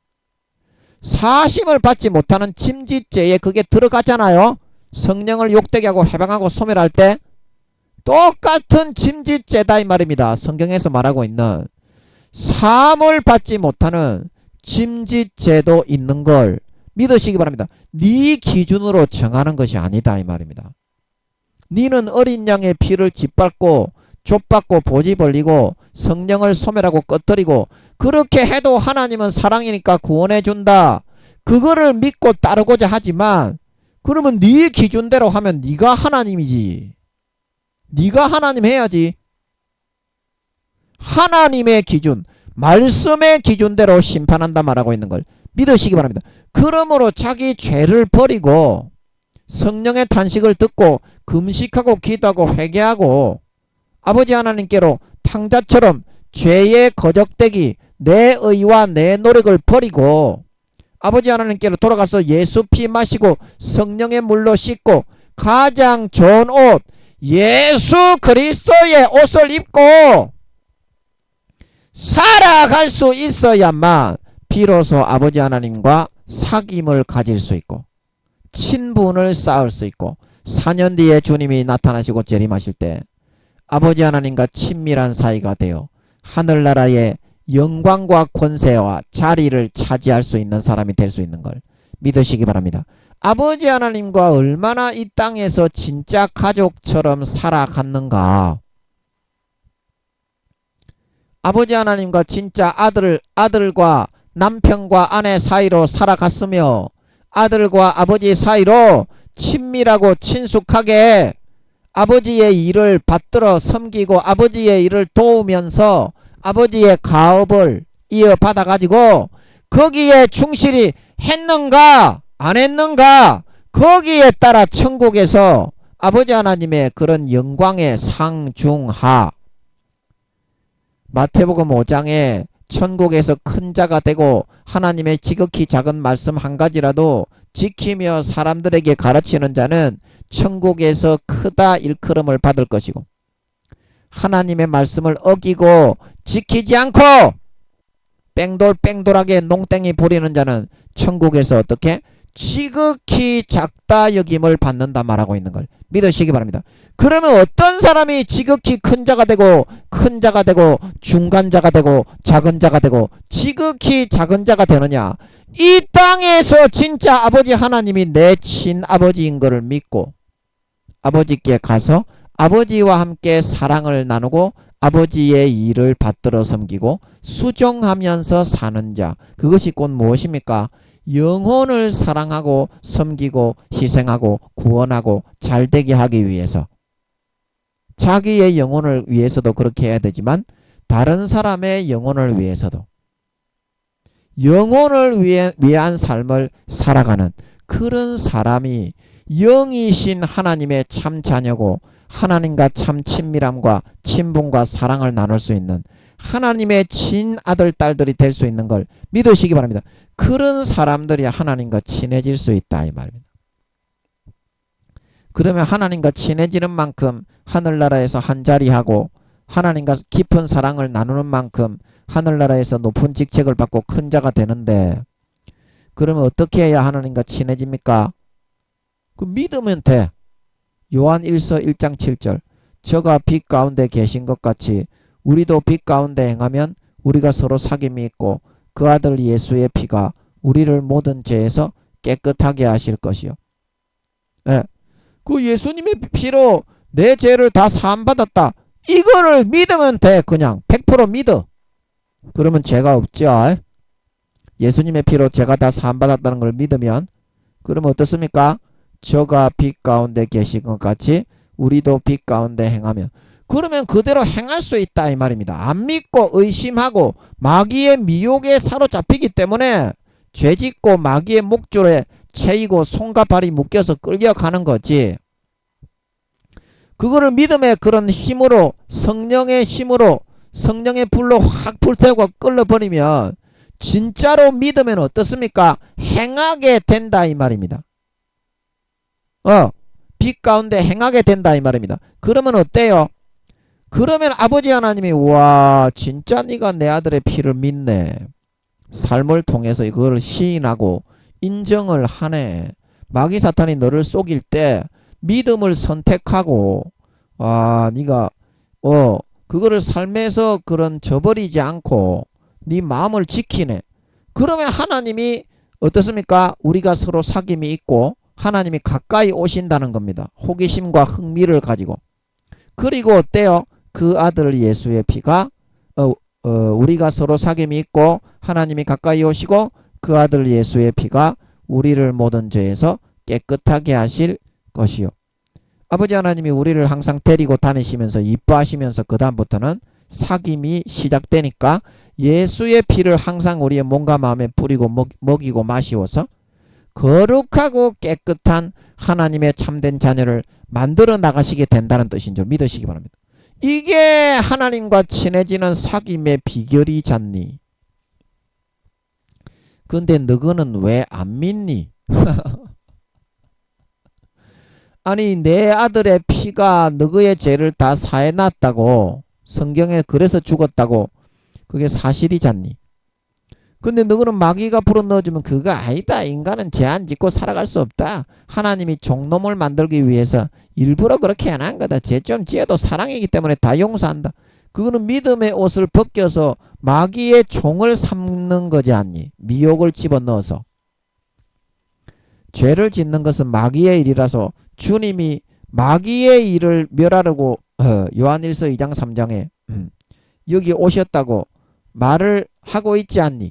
사심을 받지 못하는 짐짓죄에 그게 들어가잖아요. 성령을 욕되게 하고 해방하고 소멸할 때 똑같은 짐짓죄다 이 말입니다. 성경에서 말하고 있는 사함을 받지 못하는 짐짓죄도 있는 걸 믿으시기 바랍니다. 네 기준으로 정하는 것이 아니다 이 말입니다. 너는 어린 양의 피를 짓밟고 좁받고 보지 벌리고 성령을 소멸하고 꺼뜨리고 그렇게 해도 하나님은 사랑이니까 구원해 준다. 그거를 믿고 따르고자 하지만 그러면 네 기준대로 하면 네가 하나님이지. 네가 하나님 해야지. 하나님의 기준, 말씀의 기준대로 심판한다 말하고 있는 걸 믿으시기 바랍니다. 그러므로 자기 죄를 버리고 성령의 탄식을 듣고 금식하고 기도하고 회개하고 아버지 하나님께로 탕자처럼 죄의 거적대기 내 의와 내 노력을 버리고 아버지 하나님께로 돌아가서 예수 피 마시고 성령의 물로 씻고 가장 좋은 옷 예수 그리스도의 옷을 입고 살아갈 수 있어야만 비로소 아버지 하나님과 사귐을 가질 수 있고 친분을 쌓을 수 있고 4년 뒤에 주님이 나타나시고 재림하실 때 아버지 하나님과 친밀한 사이가 되어 하늘나라의 영광과 권세와 자리를 차지할 수 있는 사람이 될 수 있는 걸 믿으시기 바랍니다. 아버지 하나님과 얼마나 이 땅에서 진짜 가족처럼 살아갔는가. 아버지 하나님과 진짜 아들과 남편과 아내 사이로 살아갔으며 아들과 아버지 사이로 친밀하고 친숙하게 아버지의 일을 받들어 섬기고 아버지의 일을 도우면서 아버지의 가업을 이어받아 가지고 거기에 충실히 했는가 안 했는가 거기에 따라 천국에서 아버지 하나님의 그런 영광의 상중하 마태복음 5장에 천국에서 큰 자가 되고 하나님의 지극히 작은 말씀 한 가지라도 지키며 사람들에게 가르치는 자는 천국에서 크다 일컬음을 받을 것이고 하나님의 말씀을 어기고 지키지 않고 뺑돌뺑돌하게 농땡이 부리는 자는 천국에서 어떻게 지극히 작다 여김을 받는다 말하고 있는 걸 믿으시기 바랍니다. 그러면 어떤 사람이 지극히 큰 자가 되고 중간 자가 되고 작은 자가 되고 지극히 작은 자가 되느냐? 이 땅에서 진짜 아버지 하나님이 내 친아버지인 것을 믿고 아버지께 가서 아버지와 함께 사랑을 나누고 아버지의 일을 받들어 섬기고 수종하면서 사는 자, 그것이 곧 무엇입니까? 영혼을 사랑하고 섬기고 희생하고 구원하고 잘되게 하기 위해서 자기의 영혼을 위해서도 그렇게 해야 되지만 다른 사람의 영혼을 위해서도 영혼을 위한 삶을 살아가는 그런 사람이 영이신 하나님의 참 자녀고 하나님과 참 친밀함과 친분과 사랑을 나눌 수 있는 하나님의 친아들 딸들이 될 수 있는 걸 믿으시기 바랍니다. 그런 사람들이 하나님과 친해질 수 있다 이 말입니다. 그러면 하나님과 친해지는 만큼 하늘나라에서 한자리하고 하나님과 깊은 사랑을 나누는 만큼 하늘나라에서 높은 직책을 받고 큰 자가 되는데 그러면 어떻게 해야 하나님과 친해집니까? 그 믿으면 돼. 요한 1서 1장 7절 저가 빛 가운데 계신 것 같이 우리도 빛 가운데 행하면 우리가 서로 사귐이 있고 그 아들 예수의 피가 우리를 모든 죄에서 깨끗하게 하실 것이요. 예. 그 예수님의 피로 내 죄를 다 사함받았다. 이거를 믿으면 돼. 그냥 100% 믿어. 그러면 죄가 없죠. 예수님의 피로 죄가 다 사함받았다는 걸 믿으면 그러면 어떻습니까? 저가 빛 가운데 계신 것 같이 우리도 빛 가운데 행하면 그러면 그대로 행할 수 있다 이 말입니다. 안 믿고 의심하고 마귀의 미혹에 사로잡히기 때문에 죄짓고 마귀의 목줄에 채이고 손과 발이 묶여서 끌려가는 거지. 그거를 믿음의 그런 힘으로 성령의 힘으로 성령의 불로 확 불태우고 끌어버리면 진짜로 믿으면 어떻습니까? 행하게 된다 이 말입니다. 빛 가운데 행하게 된다 이 말입니다. 그러면 어때요? 그러면 아버지 하나님이 와 진짜 네가 내 아들의 피를 믿네. 삶을 통해서 이걸 시인하고 인정을 하네. 마귀 사탄이 너를 속일 때 믿음을 선택하고 네가 그거를 삶에서 그런 저버리지 않고 네 마음을 지키네. 그러면 하나님이 어떻습니까? 우리가 서로 사귐이 있고 하나님이 가까이 오신다는 겁니다. 호기심과 흥미를 가지고. 그리고 어때요? 그 아들 예수의 피가 우리가 서로 사귐이 있고 하나님이 가까이 오시고 그 아들 예수의 피가 우리를 모든 죄에서 깨끗하게 하실 것이요. 아버지 하나님이 우리를 항상 데리고 다니시면서 이뻐하시면서 그 다음부터는 사귐이 시작되니까 예수의 피를 항상 우리의 몸과 마음에 뿌리고 먹이고 마시워서 거룩하고 깨끗한 하나님의 참된 자녀를 만들어 나가시게 된다는 뜻인 줄 믿으시기 바랍니다. 이게 하나님과 친해지는 사귐의 비결이잖니. 근데 너거는 왜 안 믿니? 아니 내 아들의 피가 너의 죄를 다 사해놨다고 성경에 그래서 죽었다고 그게 사실이잖니. 근데 너는 마귀가 불어넣어주면 그거 아니다. 인간은 죄 안 짓고 살아갈 수 없다. 하나님이 종놈을 만들기 위해서 일부러 그렇게 안 한 거다. 죄 좀 지어도 사랑이기 때문에 다 용서한다. 그거는 믿음의 옷을 벗겨서 마귀의 종을 삼는 거지 않니? 미혹을 집어넣어서. 죄를 짓는 것은 마귀의 일이라서 주님이 마귀의 일을 멸하려고 요한일서 2장 3장에 여기 오셨다고 말을 하고 있지 않니?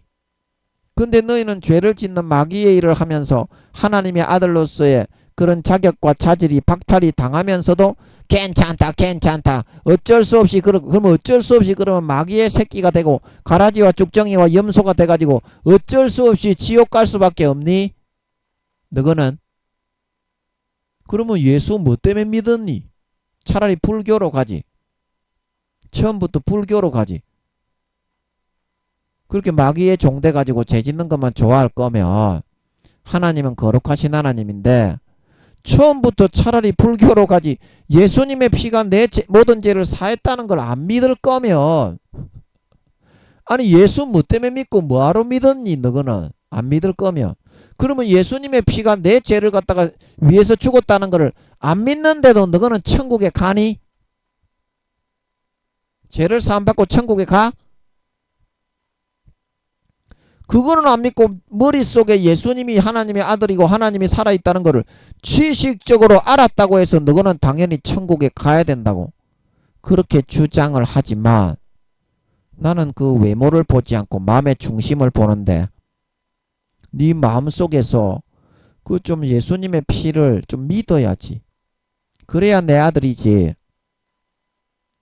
근데 너희는 죄를 짓는 마귀의 일을 하면서 하나님의 아들로서의 그런 자격과 자질이 박탈이 당하면서도 괜찮다 괜찮다 어쩔 수 없이 그러면 어쩔 수 없이 그러면 마귀의 새끼가 되고 가라지와 쭉정이와 염소가 돼가지고 어쩔 수 없이 지옥 갈 수밖에 없니? 너거는 그러면 예수 뭐 때문에 믿었니? 차라리 불교로 가지. 처음부터 불교로 가지. 그렇게 마귀의 종돼 가지고 죄 짓는 것만 좋아할 거면 하나님은 거룩하신 하나님인데 처음부터 차라리 불교로 가지. 예수님의 피가 내 모든 죄를 사했다는 걸 안 믿을 거면 아니 예수 뭐 때문에 믿고 뭐하러 믿었니? 너거는 안 믿을 거면 그러면 예수님의 피가 내 죄를 갖다가 위해서 죽었다는 것을 안 믿는데도 너거는 천국에 가니? 죄를 사함받고 천국에 가? 그거는 안 믿고 머릿속에 예수님이 하나님의 아들이고 하나님이 살아있다는 것을 지식적으로 알았다고 해서 너거는 당연히 천국에 가야 된다고 그렇게 주장을 하지만 나는 그 외모를 보지 않고 마음의 중심을 보는데 네 마음속에서 그 좀 예수님의 피를 좀 믿어야지. 그래야 내 아들이지.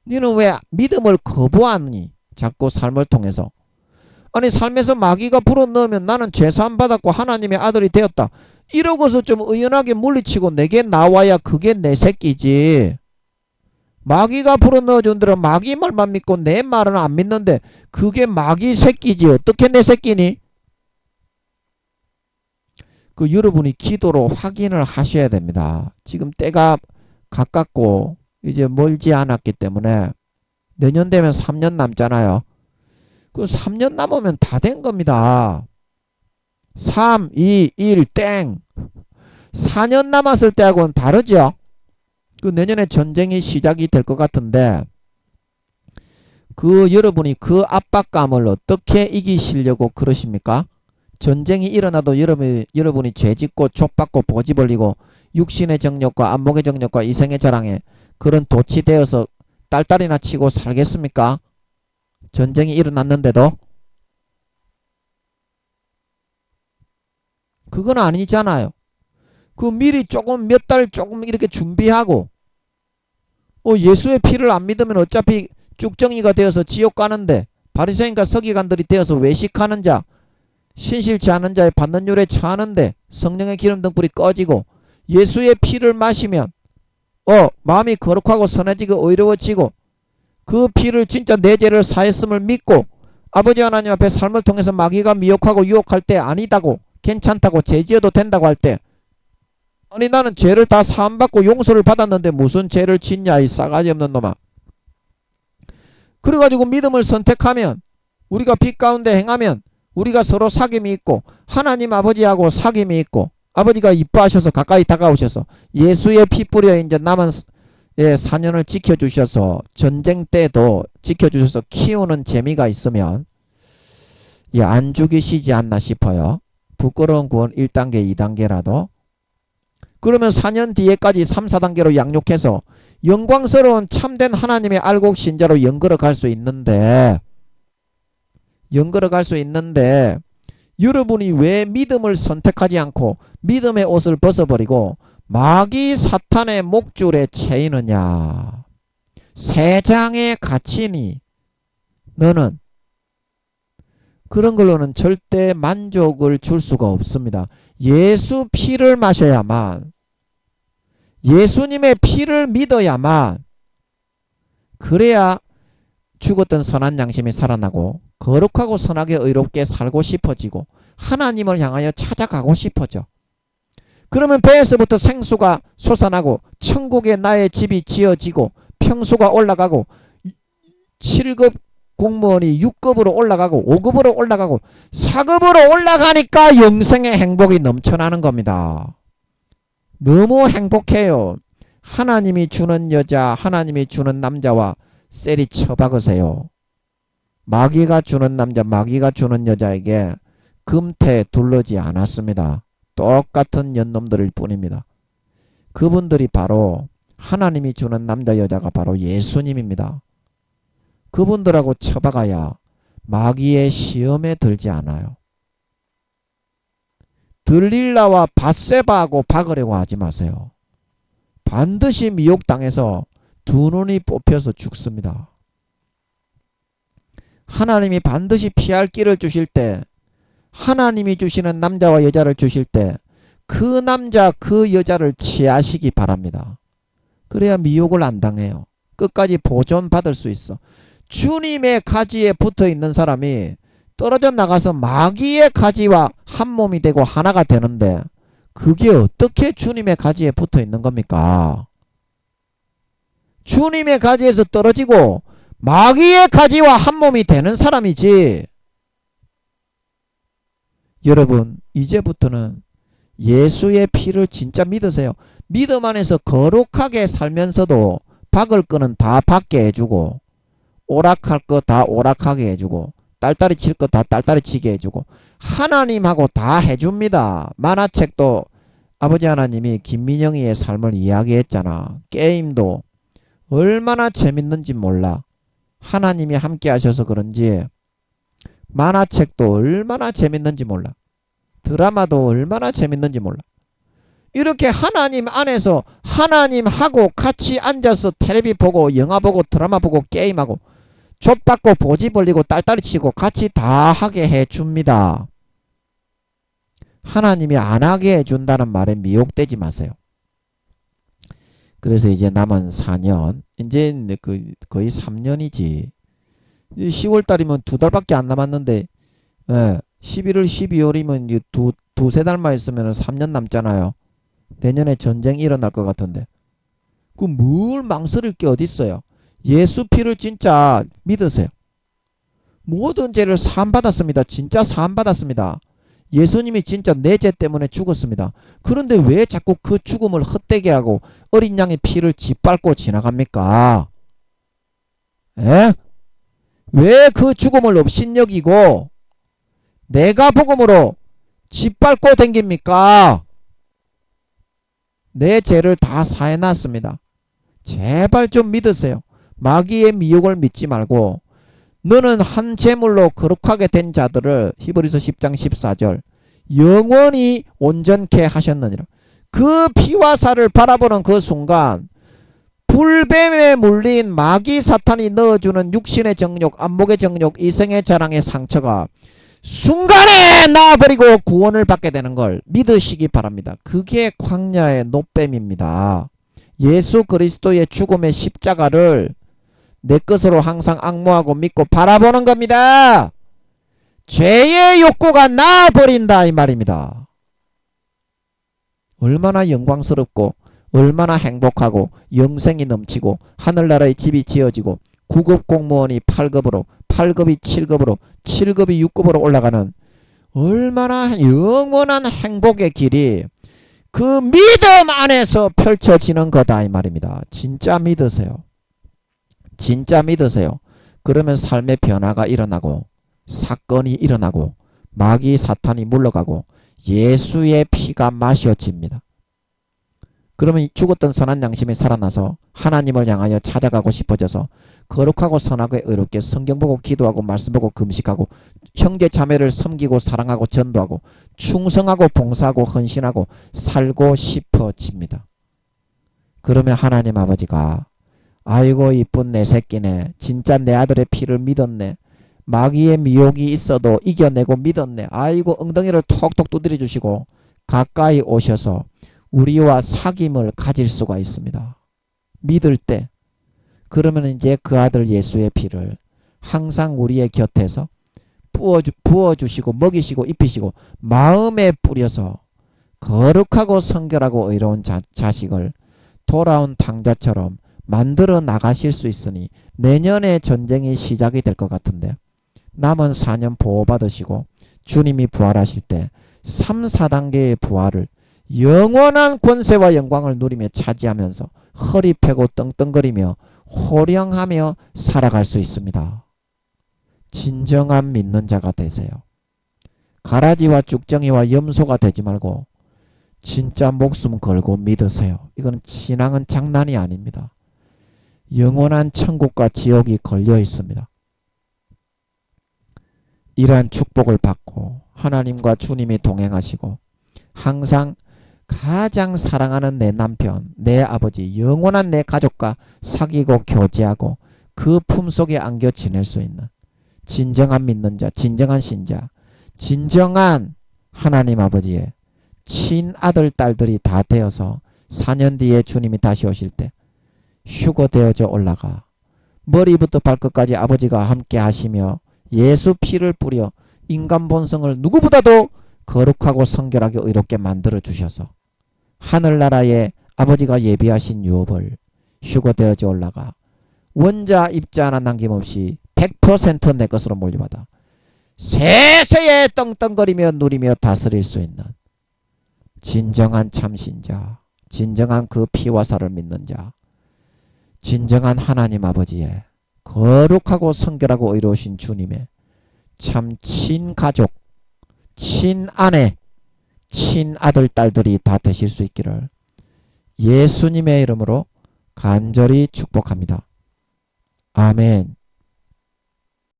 너는 왜 믿음을 거부하니? 자꾸 삶을 통해서. 아니 삶에서 마귀가 불어넣으면 나는 죄사함 받았고 하나님의 아들이 되었다. 이러고서 좀 의연하게 물리치고 내게 나와야 그게 내 새끼지. 마귀가 불어넣어준 대로 마귀 말만 믿고 내 말은 안 믿는데 그게 마귀 새끼지. 어떻게 내 새끼니? 그 여러분이 기도로 확인을 하셔야 됩니다. 지금 때가 가깝고 이제 멀지 않았기 때문에 내년 되면 3년 남잖아요. 그 3년 남으면 다 된 겁니다. 3, 2, 1, 땡. 4년 남았을 때하고는 다르죠. 그 내년에 전쟁이 시작이 될 것 같은데 그 여러분이 그 압박감을 어떻게 이기시려고 그러십니까? 전쟁이 일어나도 여러분이 죄짓고 족받고 보지 벌리고 육신의 정욕과 안목의 정욕과 이생의 자랑에 그런 돛이 되어서 딸딸이나 치고 살겠습니까? 전쟁이 일어났는데도? 그건 아니잖아요. 그 미리 조금 몇 달 조금 이렇게 준비하고 예수의 피를 안 믿으면 어차피 쭉정이가 되어서 지옥 가는데 바리새인과 서기관들이 되어서 외식하는 자 신실치 않은 자의 받는 율에 처하는데 성령의 기름 등불이 꺼지고 예수의 피를 마시면 마음이 거룩하고 선해지고 의로워지고 그 피를 진짜 내 죄를 사했음을 믿고 아버지 하나님 앞에 삶을 통해서 마귀가 미혹하고 유혹할 때 아니다고 괜찮다고 죄 지어도 된다고 할 때 아니 나는 죄를 다 사함받고 용서를 받았는데 무슨 죄를 짓냐 이 싸가지 없는 놈아. 그래가지고 믿음을 선택하면 우리가 빛 가운데 행하면 우리가 서로 사귐이 있고 하나님 아버지하고 사귐이 있고 아버지가 이뻐하셔서 가까이 다가오셔서 예수의 피 뿌려 이제 남은 4년을 지켜주셔서 전쟁 때도 지켜주셔서 키우는 재미가 있으면 안 죽이시지 않나 싶어요. 부끄러운 구원 1단계 2단계라도 그러면 4년 뒤에까지 3, 4단계로 양육해서 영광스러운 참된 하나님의 알곡 신자로 연걸어 갈 수 있는데 여러분이 왜 믿음을 선택하지 않고 믿음의 옷을 벗어버리고 마귀 사탄의 목줄에 채이느냐. 세상에 갇히니 너는 그런 걸로는 절대 만족을 줄 수가 없습니다. 예수 피를 마셔야만 예수님의 피를 믿어야만 그래야 죽었던 선한 양심이 살아나고 거룩하고 선하게 의롭게 살고 싶어지고 하나님을 향하여 찾아가고 싶어져. 그러면 배에서부터 생수가 솟아나고 천국에 나의 집이 지어지고 평수가 올라가고 7급 공무원이 6급으로 올라가고 5급으로 올라가고 4급으로 올라가니까 영생의 행복이 넘쳐나는 겁니다. 너무 행복해요. 하나님이 주는 여자, 하나님이 주는 남자와 셀이 쳐박으세요. 마귀가 주는 남자, 마귀가 주는 여자에게 금태 둘러지 않았습니다. 똑같은 연놈들일 뿐입니다. 그분들이 바로 하나님이 주는 남자 여자가 바로 예수님입니다. 그분들하고 쳐박아야 마귀의 시험에 들지 않아요. 들릴라와 밧세바하고 박으려고 하지 마세요. 반드시 미혹당해서 두 눈이 뽑혀서 죽습니다. 하나님이 반드시 피할 길을 주실 때, 하나님이 주시는 남자와 여자를 주실 때 그 남자 그 여자를 취하시기 바랍니다. 그래야 미혹을 안 당해요. 끝까지 보존받을 수 있어. 주님의 가지에 붙어 있는 사람이 떨어져 나가서 마귀의 가지와 한 몸이 되고 하나가 되는데 그게 어떻게 주님의 가지에 붙어 있는 겁니까? 주님의 가지에서 떨어지고 마귀의 가지와 한 몸이 되는 사람이지. 여러분, 이제부터는 예수의 피를 진짜 믿으세요. 믿음 안에서 거룩하게 살면서도 박을 거는 다 박게 해주고 오락할 거 다 오락하게 해주고 딸딸이 칠 거 다 딸딸이 치게 해주고 하나님하고 다 해줍니다. 만화책도 아버지 하나님이 김민영이의 삶을 이야기했잖아. 게임도 얼마나 재밌는지 몰라. 하나님이 함께 하셔서 그런지 만화책도 얼마나 재밌는지 몰라. 드라마도 얼마나 재밌는지 몰라. 이렇게 하나님 안에서 하나님하고 같이 앉아서 텔레비 보고 영화 보고 드라마 보고 게임하고 족받고 보지 벌리고 딸딸이 치고 같이 다 하게 해줍니다. 하나님이 안 하게 해준다는 말에 미혹되지 마세요. 그래서 이제 남은 4년, 이제 거의 3년이지. 10월달이면 2달밖에 안 남았는데 11월 12월이면 두세 달만 있으면 3년 남잖아요. 내년에 전쟁 일어날 것 같은데 그 뭘 망설일 게 어딨어요. 예수 피를 진짜 믿으세요. 모든 죄를 사함받았습니다. 진짜 사함받았습니다. 예수님이 진짜 내 죄 때문에 죽었습니다. 그런데 왜 자꾸 그 죽음을 헛되게 하고 어린 양의 피를 짓밟고 지나갑니까? 에? 왜 그 죽음을 업신여기고 내가 복음으로 짓밟고 댕깁니까? 내 죄를 다 사해놨습니다. 제발 좀 믿으세요. 마귀의 미혹을 믿지 말고 너는 한 제물로 거룩하게 된 자들을 히브리서 10장 14절 영원히 온전케 하셨느니라. 그 피와 살을 바라보는 그 순간 불뱀에 물린 마귀 사탄이 넣어주는 육신의 정욕, 안목의 정욕, 이생의 자랑의 상처가 순간에 나아버리고 구원을 받게 되는 걸 믿으시기 바랍니다. 그게 광야의 노뱀입니다. 예수 그리스도의 죽음의 십자가를 내 것으로 항상 앙모하고 믿고 바라보는 겁니다. 죄의 욕구가 나아버린다 이 말입니다. 얼마나 영광스럽고 얼마나 행복하고 영생이 넘치고 하늘나라의 집이 지어지고 9급 공무원이 8급으로 8급이 7급으로 7급이 6급으로 올라가는 얼마나 영원한 행복의 길이 그 믿음 안에서 펼쳐지는 거다 이 말입니다. 진짜 믿으세요. 진짜 믿으세요. 그러면 삶의 변화가 일어나고 사건이 일어나고 마귀 사탄이 물러가고 예수의 피가 마셔집니다. 그러면 죽었던 선한 양심이 살아나서 하나님을 향하여 찾아가고 싶어져서 거룩하고 선하고 의롭게 성경 보고 기도하고 말씀 보고 금식하고 형제 자매를 섬기고 사랑하고 전도하고 충성하고 봉사하고 헌신하고 살고 싶어집니다. 그러면 하나님 아버지가 아이고 이쁜 내 새끼네. 진짜 내 아들의 피를 믿었네. 마귀의 미혹이 있어도 이겨내고 믿었네. 아이고 엉덩이를 톡톡 두드려 주시고 가까이 오셔서 우리와 사귐을 가질 수가 있습니다. 믿을 때. 그러면 이제 그 아들 예수의 피를 항상 우리의 곁에서 부어주시고 먹이시고 입히시고 마음에 뿌려서 거룩하고 성결하고 의로운 자식을 돌아온 탕자처럼 만들어 나가실 수 있으니 내년에 전쟁이 시작이 될 것 같은데 남은 4년 보호받으시고 주님이 부활하실 때 3, 4단계의 부활을 영원한 권세와 영광을 누리며 차지하면서 허리 펴고 떵떵거리며 호령하며 살아갈 수 있습니다. 진정한 믿는 자가 되세요. 가라지와 쭉정이와 염소가 되지 말고 진짜 목숨 걸고 믿으세요. 이건 신앙은 장난이 아닙니다. 영원한 천국과 지옥이 걸려 있습니다. 이러한 축복을 받고 하나님과 주님이 동행하시고 항상 가장 사랑하는 내 남편, 내 아버지, 영원한 내 가족과 사귀고 교제하고 그 품속에 안겨 지낼 수 있는 진정한 믿는 자, 진정한 신자, 진정한 하나님 아버지의 친아들, 딸들이 다 되어서 4년 뒤에 주님이 다시 오실 때 휴거되어져 올라가 머리부터 발끝까지 아버지가 함께 하시며 예수 피를 뿌려 인간 본성을 누구보다도 거룩하고 성결하게 의롭게 만들어 주셔서 하늘나라에 아버지가 예비하신 유업을 휴거되어져 올라가 원자 입자 하나 남김없이 100% 내 것으로 몰려받아 세세에 떵떵거리며 누리며 다스릴 수 있는 진정한 참신자, 진정한 그 피와 살을 믿는 자, 진정한 하나님 아버지의 거룩하고 성결하고 의로우신 주님의 참 친가족, 친아내, 친아들, 딸들이 다 되실 수 있기를 예수님의 이름으로 간절히 축복합니다. 아멘.